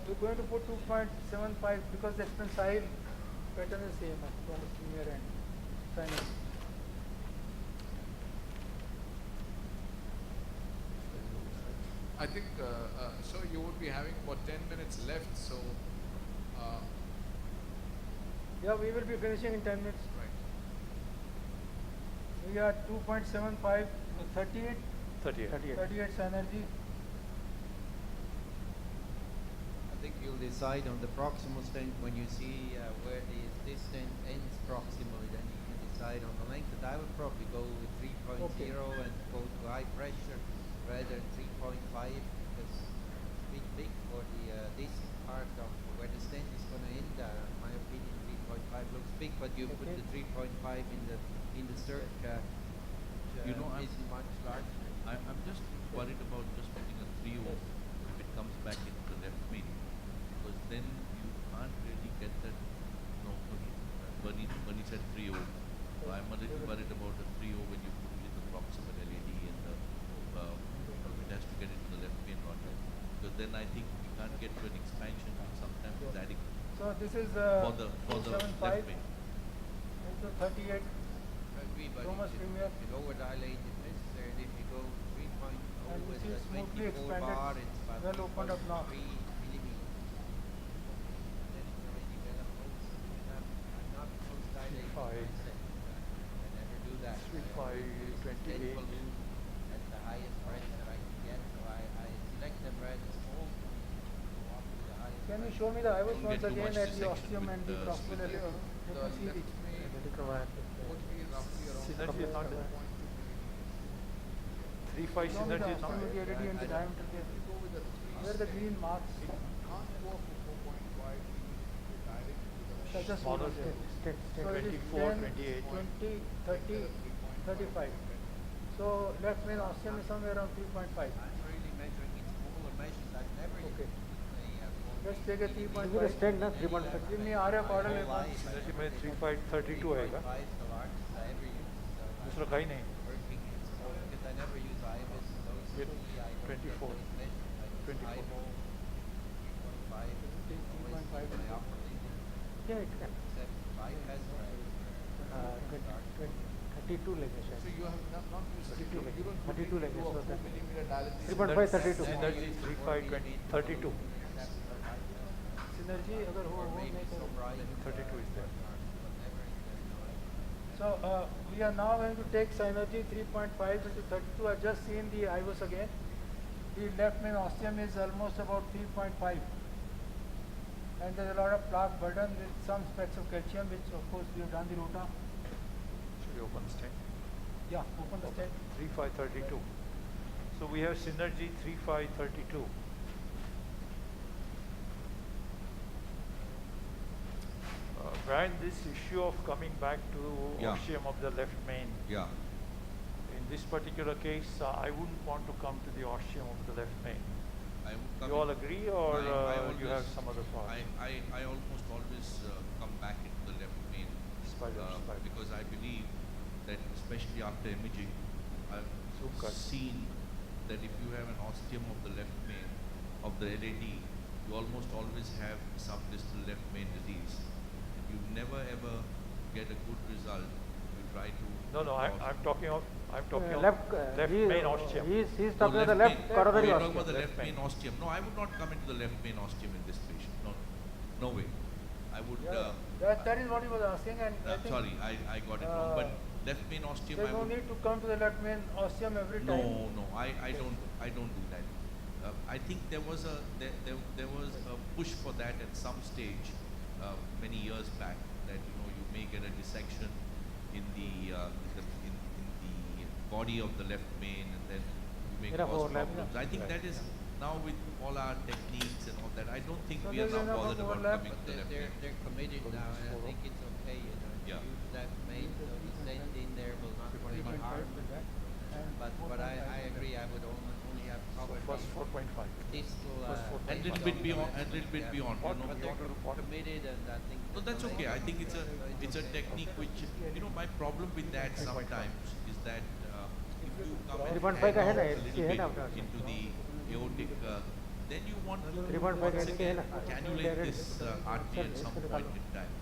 we're going to put 2.75 because the extensile pattern is same as promise premier and sinus. I think so. You would be having about 10 minutes left, so Yeah, we will be finishing in 10 minutes. right. We are 2.75, 38, 38. 38. 38 synergy. think you'll decide on the proximal stent when you see where this stent ends proximally. Then you can decide on the length. And I would probably go with 3.0 Okay. and go to high pressure rather than 3.5 because it's big for the this part of where the stent is going to end. In my opinion, 3.5 looks big, but you put Okay. the 3.5 in the circ, You know, isn't much larger. I'm just worried about just putting a 3 ohm if it comes back into the left main, because then you can't really get that. No, okay. Bernie said 3 ohm. So I'm a little worried about the 3 ohm when you put it in the proximal LED and it has to get into the left main rod, because then I think we can't get to an expansion which sometimes is adequate So this is for the 275 left main. into 38. I agree, but So much you premier. should overdilate if necessary. And if you go 3.0 And with this a is smoothly 24 expanded, bar, it's about well opened up now. 3 millimeters. Then it's already well approached. I'm not close dilating my 3.5. stent. I never do that. 3.5, I use stent 28. balloon at the highest pressure I can get. So I select them rather small to go up to the highest Can you pressure. show me the IVOS Don't once get too again much at the dissection ostium with and the the proximal split. area? The Let me see left the. main would be roughly around Synergy is not there. 3.5 Show me the synergy is not ostium with the there. LED and the diameter there. If you go with the 3 Where are the stent, green marks? it can't go up to 4.5 direct to the So just Smaller hold on. stent. So it is 24, 10, 28. 20, 30, 35. So left main ostium is somewhere around 3.5. I'm really measuring in smaller measures. I've never Okay. used Let's take a 3.5. This is a stent, na? 3.5. Give me RF order paper. Synergy में 3.32 आएगा. दूसरा कहीं नहीं. With 24. 24. Yeah, it can. 32 like this. So you have not used 32 like you don't put 32 it like into this, a so 4 that- millimeter dilatation. 3.5, 32. Synergy 3.32. Synergy अगर हो नहीं तो 32 is there. So we are now going to take synergy 3.5 into 32. I've just seen the IVOS again. The left main ostium is almost about 3.5. And there's a lot of plaque burden with some specks of calcium, which of course we have done the rota. Should we open the stent? Yeah, open the stent. 3.532. So we have synergy 3.532. Brian, this issue of coming back to Yeah. ostium of the left main, Yeah. in this particular case, I wouldn't want to come to the ostium of the left main. I would come You all agree, or I you have always- some other thoughts? I almost always come back into the left main Spider. because I believe that especially after imaging, I've Zoom cut. seen that if you have an ostium of the left main of the LED, you almost always have subdistal left main disease. And you never ever get a good result. You try to No, I'm talking of Left, left he- main ostium. He's Oh, talking about the left main. coronary Oh, you're talking ostium. about the left Left main main. ostium. No, I would not come into the left main ostium in this patient. No, no way. I would. Yeah, that is what he was asking, and I think Sorry, I got it wrong. But left main ostium, there's I no would. need to come to the left main ostium every time. No, I don't do that. I think there was a push for that at some stage many years back, that you may get a dissection in the body of the left main, and then you may Enough cause overlap, problems. yeah. I think Right. that is now with all our techniques and all that. I don't think So we are there's now enough bothered about overlap. coming to the left main. They're committed now, and I think it's okay. Yeah. Use that main, so the stent in there will not do any 3.5 harm. with that. And But I agree. I would only have So covered first the 4.5. distal. First A little bit beyond, a little bit beyond. What- You know. But they're committed, and I think. No, that's okay. I think it's a technique which, my problem with that sometimes is that if you come and 3.5 का है ना, hang out a LC है ना little अपना? bit into the aortic, then you want to 3.5 once LC है again ना? cannulate this artery at इसको some निकालो। point in time.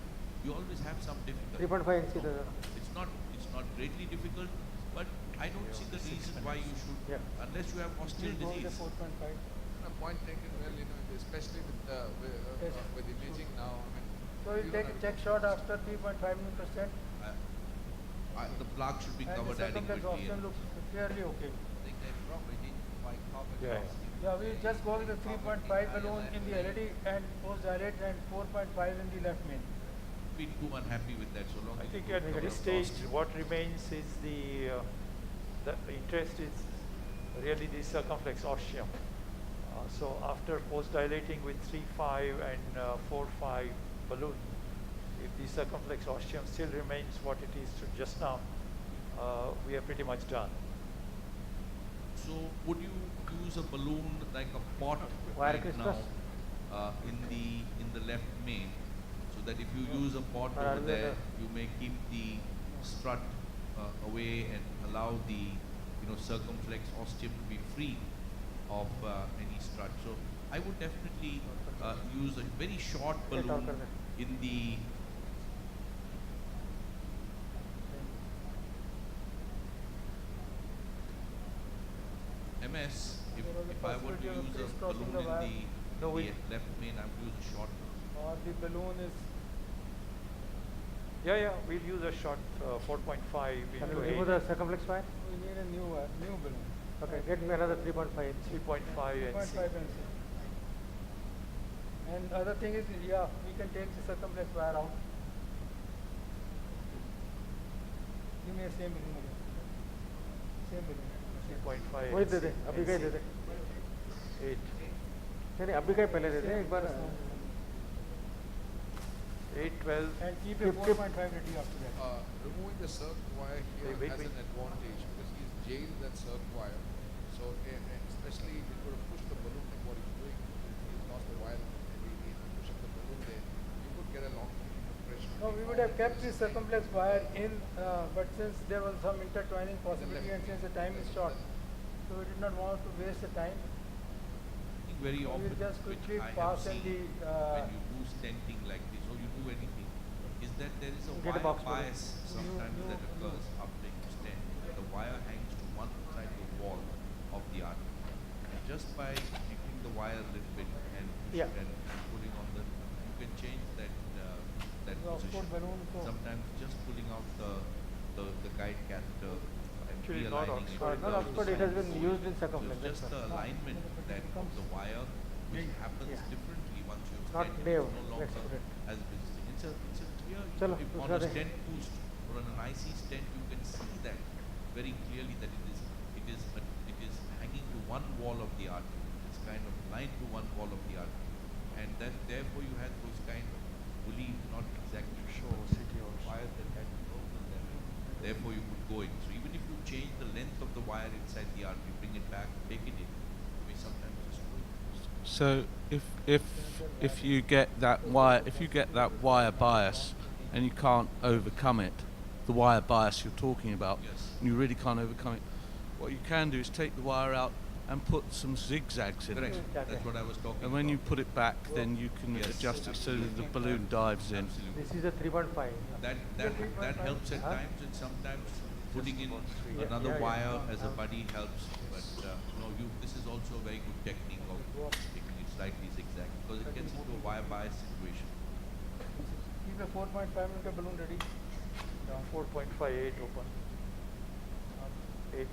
You always have some difficulty. 3.5 inch की No, तरह। it's not greatly difficult, but I don't see the reason why you should, Yeah. unless you have osteal we'll go with the disease. 4.5. Point taken well, especially with imaging now. I mean, So we'll you take a don't check shot after 3.5 millipercent, The plaque should be and the covered circumflex adequately. ostium looks clearly okay. I think they probably didn't quite cover the Yeah. ostium Yeah, we just go with the 3.5 balloon in the LED and post dilate and 4.5 in the left main. Been too unhappy with that so long. I as think you at don't cover this up stage, costs. what remains is the interest is really the circumflex ostium. So after post-dilating with 3.5 and 4.5 balloon, if the circumflex ostium still remains what it is to just now, we are pretty much done. So would you use a balloon like a pot Wire right crystals? now in the left main, so that if you use a pot Or over there, the- you may keep the strut away and allow the circumflex ostium to be free of any strut. So I would definitely use a very short ये torque balloon कर दे। in the MS. If I were to possibility of use a crisscrossing balloon the wire. in No, the we- left main, I would use a short balloon. Or the balloon is, Yeah, we'll use a short 4.5 Can into you 8, remove the circumflex wire? we need a new balloon. Okay, get me another 3.5 inch. 3.5 and 3.5 inch. And other thing is, yeah, we can take the circumflex wire out. Give me a same balloon again. Same balloon. 3.5 वही and they they, C- अभी and का ही C. दे दे। 8. नहीं अभी का ही पहले दे दे एक बार 8, 12. And keep a Keep- 4.5 ready after that. Removing the circ wire here Wait, has wait. an advantage because he's jailed that circ wire. So especially if you could have pushed the balloon like what he's doing, he's lost the wire maybe and pushing the balloon there, you could get a long impression. No, we would have kept the circumflex wire in, but since there was some intertwining possibility and since the time is short, so we did not want to waste the time. I think very So often we'll just which quickly I have pass in seen the, when you do stenting like this or you do anything, is that there is a Get a wire box for it. bias sometimes that occurs after you stent. The wire hangs to one side of the wall of the artery. And just by keeping the wire a little bit and push Yeah. it and pulling on the, you can change that that The position. Oxford balloon, so- Sometimes just pulling out the guide catheter and Actually, not realigning it. Oxford. with Not the Oxford, it has been sides. used in So circumflex. it's just that's the all. alignment that of the wire which happens Yeah. differently once you Not stent. Dave, It's no let's longer put it. as visiting. It's a clear, Chalo, if on दूसरा a they. stent boost or on an IC stent, you can see that very clearly that it is hanging to one wall of the artery. It's kind of lined to one wall of the artery, and then therefore you had those kind of belief, not exactly sure wires that had broken them. Therefore you could go in. So even if you change the length of the wire inside the artery, bring it back, take it in, we sometimes just do it. So if you get that wire bias and you can't overcome it, the wire bias you're talking about, Yes. and you really can't overcome it, what you can do is take the wire out and put some zigzags in Correct. it. That's what I was talking And when you about. put it back, then you can Yes. adjust it so that the balloon dives in. Absolutely. This is a 3.5. That helps at times, and sometimes putting in Yeah, another yeah, yeah. wire as a buddy helps. But this is also a very good technique of taking it slightly zigzag because it gets into a wire bias situation. Keep a 4.5 meter balloon ready. 4.58 open. 8.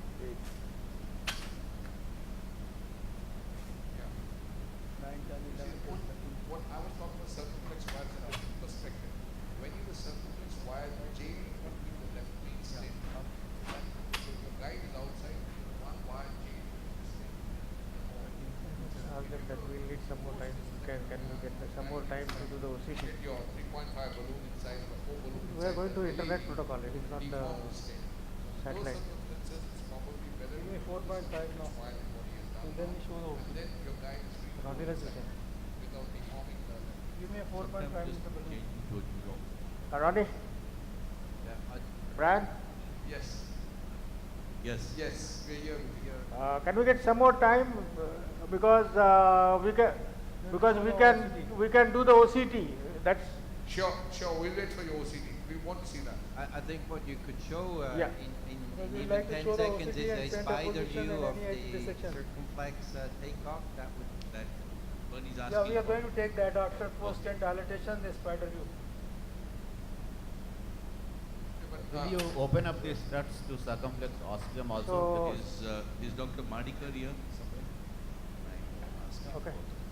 Yeah. 9, 10, See, 11, 12, 13. what I was talking about circumflex wires in a different perspective. When you the circumflex wire chain between the left main stem, so your guide is outside, one wire chain between the stem. Ask them that we'll need some more time. Can we get some more time to do the OCT? Get your 3.5 balloon inside or 4 balloon inside. We are going to really internet protocol. It is not the deform the stem. satellite. Those circumstances, it's probably better Give me to 4.5 now. wire than what he has done And then now. show the And then your guide is free to go Nautilus is inside there. without deforming the Give me a 4.5 Sometimes just meter balloon. change into a New York. Ronnie, Yeah, Brad, Yes. Yes. Yes, we're here. can we get some more time because we can do the OCT. That's Sure, we'll wait for your OCD. We want to see that. I think what you could show Yeah. in Because we'd even like to 10 show the seconds OCT and is a center spider position view and of any the dissection. circumflex takeoff. That would That Bernie's asking. Yeah, we are for. going to take that after post-stent dilatation, the spider view. But, Will you open up these struts to circumflex ostium also? So- Because Is Dr. Madikar here? Somewhere? Okay,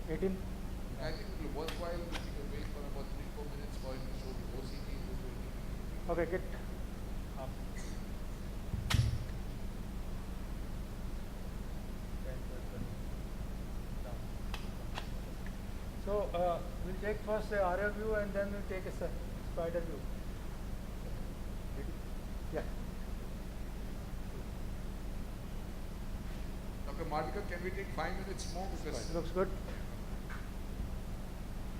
18. I think it will be worthwhile if you can wait for about 3-4 minutes for him to show the OCT. This will be Okay, get up. So we'll take first a aerial view and then we'll take a spider view. Yeah. Dr. Madhika, can we take 5 minutes more? Because Looks good.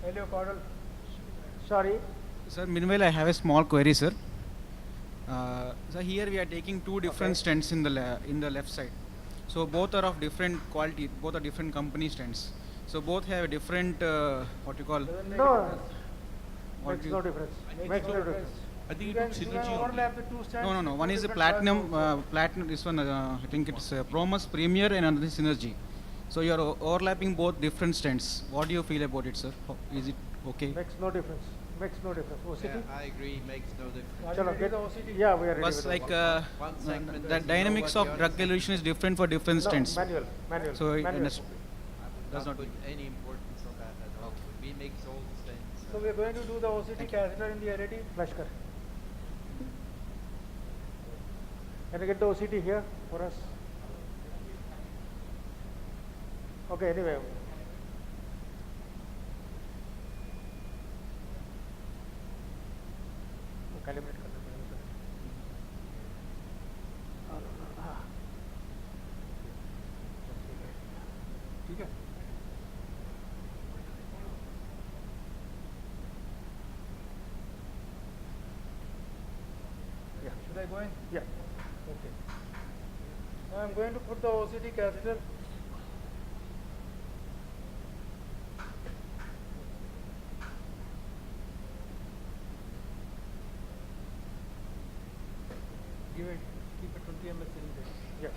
Helio caudal. Sorry. Sir, meanwhile I have a small query, sir. So here we are taking two different stents in the left side. So both are of different quality, both are different company stents. So both have a different, what you call, Doesn't make a No, difference. what makes you- no difference. Makes Makes no no difference. difference. I think You it can, took you synergy can only. overlap the two stands. no, one two is a different platinum, size also. platinum, this one, I think it's Promus Premier and another is Synergy. So you are overlapping both different stents. What do you feel about it, sir? Is it okay? Makes no difference. Makes no difference. OCT? Yeah, I agree, makes no difference. Are you Chalo, ready get- the OCT? Yeah, we are ready. Because with like One segment the doesn't know dynamics what of the drug other elution is different for different no, stents. manual. So it manual. does does not not put any importance on that at all. We make all the stents. So we are going to do the OCT catheter in the LAD. Flash kar. Can you get the OCT here for us? Okay, anyway. Calibrate करना पड़ेगा sir. ठीक है। Yeah. Should I go in? Yeah. Okay. Now I'm going to put the OCT catheter. Give it, keep a 20 ml cylinder. Yeah.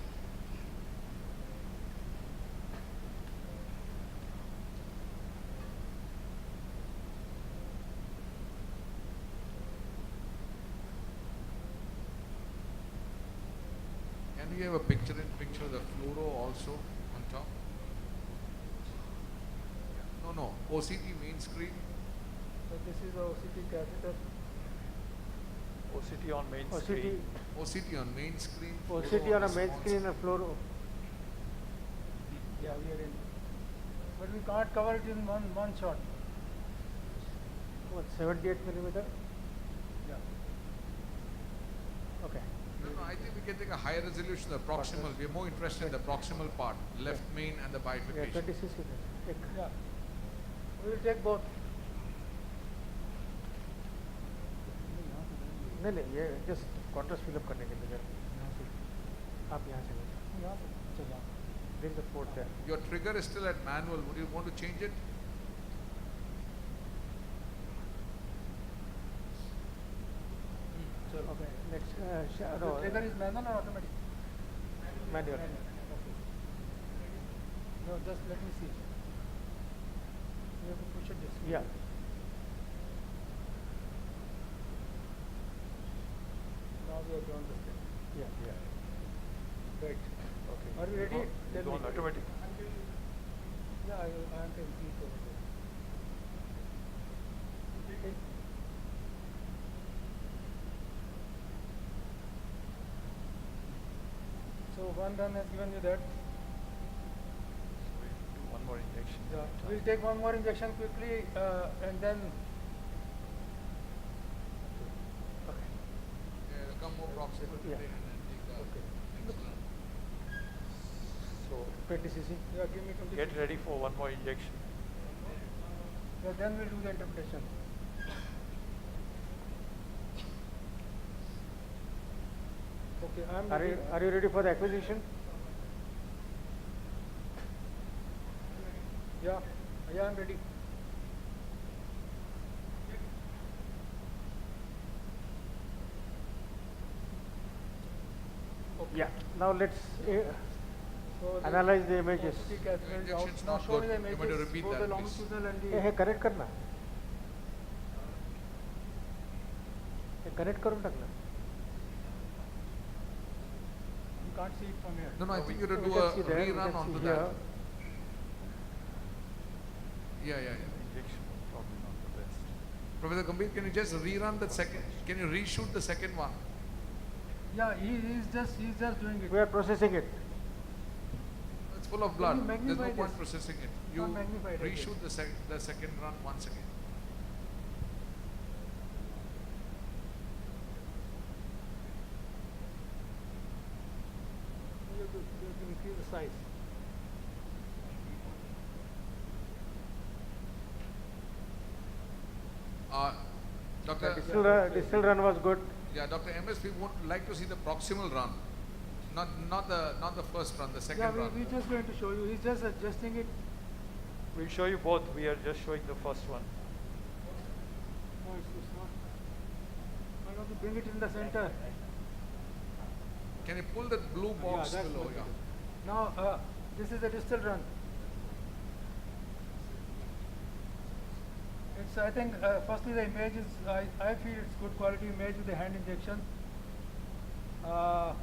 can we have a picture of the fluoro also on top? No, OCT main screen. So this is the OCT catheter. OCT on main OCT, screen. OCT on main screen. OCT fluoro on a the main small screen and fluoro. Yeah, we are in. But we can't cover it in one shot. What, 78 millimeter? Yeah. Okay. No, I think we can take a higher resolution, the proximal. We are more interested in the proximal part, left main and the Yeah, bifurcation. 26 units. Yeah. We will take both. नहीं ये just contrast fill up करने के लिए आप यहाँ से यहाँ से चलो bring the port there. Your trigger is still at manual. Would you want to change it? चलो. Okay, next The trigger is manual or automatic? manual. Okay. No, just let me see. You have to push it this way. Yeah. Now we are doing this thing. Yeah. Right. Okay. Are we ready? It's on automatic. Yeah, I can see it over there. Okay. So one run has given you that. Do one more injection. Yeah. We'll take one more injection quickly and then. Okay. Yeah, come more proximal to Yeah. it and then take the Okay. next one. So 20 cc. Yeah, give me 20. get ready for one more injection. Yeah, then we'll do the interpretation. Okay, I'm ready. Are you ready for the acquisition? Yeah, I'm ready. Okay. Yeah. Now let's So analyze the images. OCT catheter is out. Injection's Now not show me good. the You want to images, repeat both that, the please? longitudinal and the. Hey connect करना hey connect करून टाकलं You can't see it from here. No, I think you have to We do can a see there, we rerun can onto see that. here. Yeah, yeah, yeah. Injection was probably not the best. Professor Gambhir, can you just rerun the second? Can you reshoot the second one? Yeah, he's just doing it. We are processing it. It's full of Can blood. you There's no magnify point this? processing it. It's You not magnified, I reshoot guess. the second run once again. You have to increase the size. Doctor, Distill run was good. yeah, Dr. MS, we would like to see the proximal run, not the first run, the second Yeah, run. we're just going to show you. He's just adjusting it. We'll show you both. We are just showing the first one. No, it's not. I want to bring it in the center. Can you pull that blue box that's below? what Yeah. it is. Now, this is the distal run. It's, I think, firstly the image is, I feel it's good quality image with the hand injection. I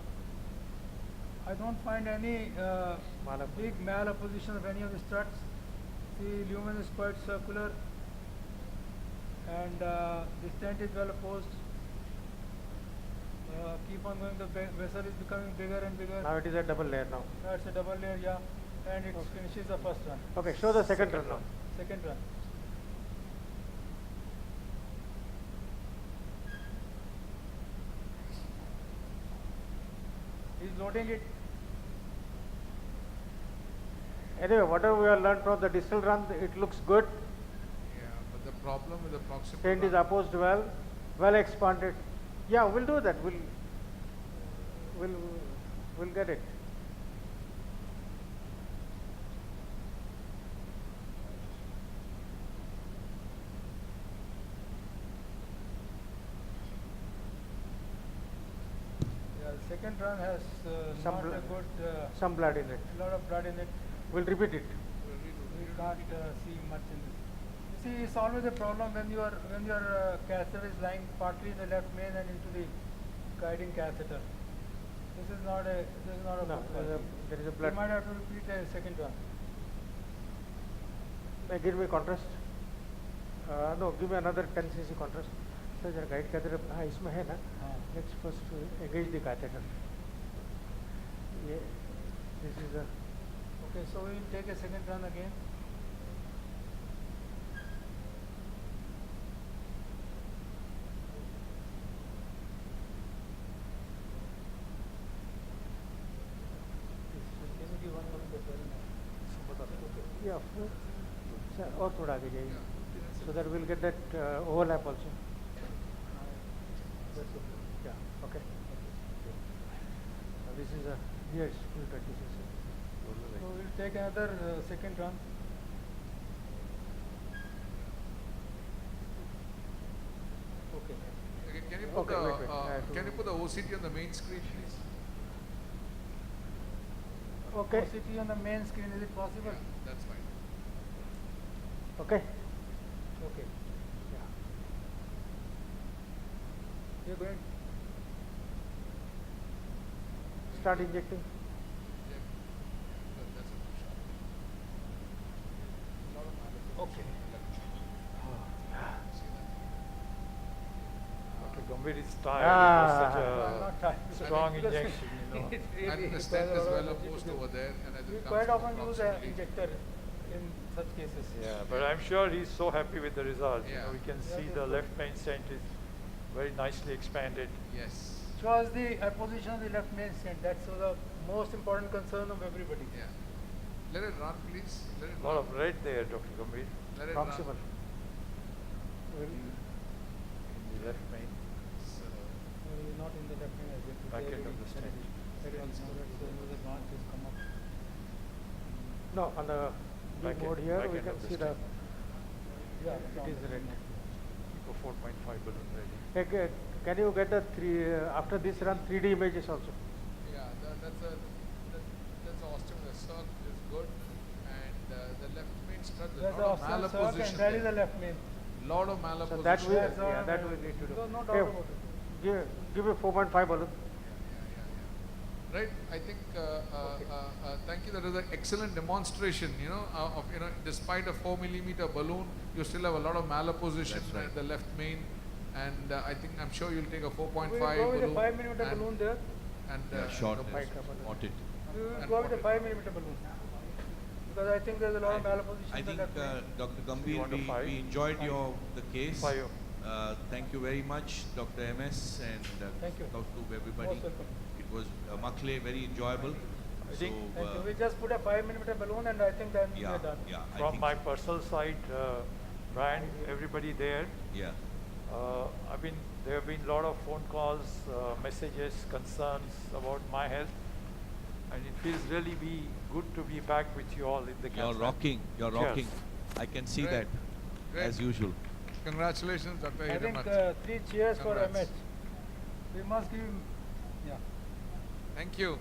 don't find any big malapposition of any of the struts. The lumen is quite circular, and the stent is well opposed. Keep on going, the vessel is becoming bigger and bigger. Now it is a double layer now. Now it's a double layer, yeah, and it finishes the first run. Okay, show the second run now. Second run. He's loading it. Anyway, whatever we have learned from the distal run, it looks good. Yeah, but the problem with the proximal Stent is run, opposed well, well expanded. Yeah, we'll do that. We'll get it. Yeah, the second run has Some not a blood. good, Some blood in it. lot of blood in it. We'll repeat it. We can't see much in this. You see, it's always a problem when your catheter is lying partly in the left main and into the guiding catheter. This is not a No, good quality. there is a You blood. might have to repeat a second run. Give me contrast. No, give me another 10 cc contrast. So जरा guide catheter हाँ इसमें है ना. हाँ. Let's first engage the catheter. Yeah, this is a. Okay, so we will take a second run again. Can you give one more step there? Yeah, sir, और थोड़ा आगे जाइए. So that we'll get that overlap also. That's okay. Yeah, okay. This is a, here it's full 20 cc. So we'll take another second run. Okay. okay, can you put Okay, the wait. I have to- can you put the OCT on the main screen, please? Okay, OCT on the main screen, is it possible? Yeah, that's fine. okay. Okay. Yeah. You're going. Start injecting. Yeah. That's a good shot. A lot of malapposition. Okay. See that? Dr. Gambhir is tired. It was such I'm not tired. a strong Because injection, you know. it And really the requires stent a is lot well of energy opposed to do. over there, and as We it quite comes often from use an proximity- injector in such cases. Yeah, but I'm sure he's so happy with the result. You Yeah. know, we can Yeah, see that's the good. left main stent is very nicely expanded. Yes. Shows the position of the left main stent. That's the most important concern of everybody. Yeah. Let it run, please. Let it A lot run. of red there, Dr. Gambhir, Let it Proximal. run. in the left main. So, Not in the left main as yet. Back There end of we- the stent. that one, now that's another branch has come up. No, on the Back view mode end- here, back we end can of the see the, stent. Yeah, it is red. Eco 4.5 balloon ready. Hey, can you get the after this run 3D images also? yeah, that's awesome. The circ is good, and the left main strut. There's There's the a lot of optional circ malapposition and that is the there. left main. Lot of So malapposition. that we, That's all yeah, that I- we need to do. No doubt Hey, about it. give me 4.5 balloon. Yeah. Right, I think, thank you, that is an excellent demonstration, of, despite a 4 millimeter balloon, you still have a lot of malapposition That's right. at the left main, and I think, I'm sure you'll take a 4.5 We will go with a balloon. 5 millimeter and- balloon there. And, Short you know, is spot it. We will And go with a what- 5 millimeter balloon. Because I think there's a lot of malposition. I think, Dr. You Gambhir, want a we, five? we enjoyed the case. Five. Thank you very much, Dr. MS, and Thank you. to everybody. Most welcome. It was Makhale, very enjoyable. I think- Thank you. We just put a 5 millimeter balloon and I think then we yeah, are done. yeah, I From think my so. personal side, Brian, everybody there, Yeah, there have been a lot of phone calls, messages, concerns about my health, and it feels really good to be back with you all in the you're camp. rocking, you're Cheers. rocking. I can see Great. that, Great. as usual. Congratulations, Dr. I think Hiremath. 3 cheers for Congrats. MH. We must give him, yeah. Thank you.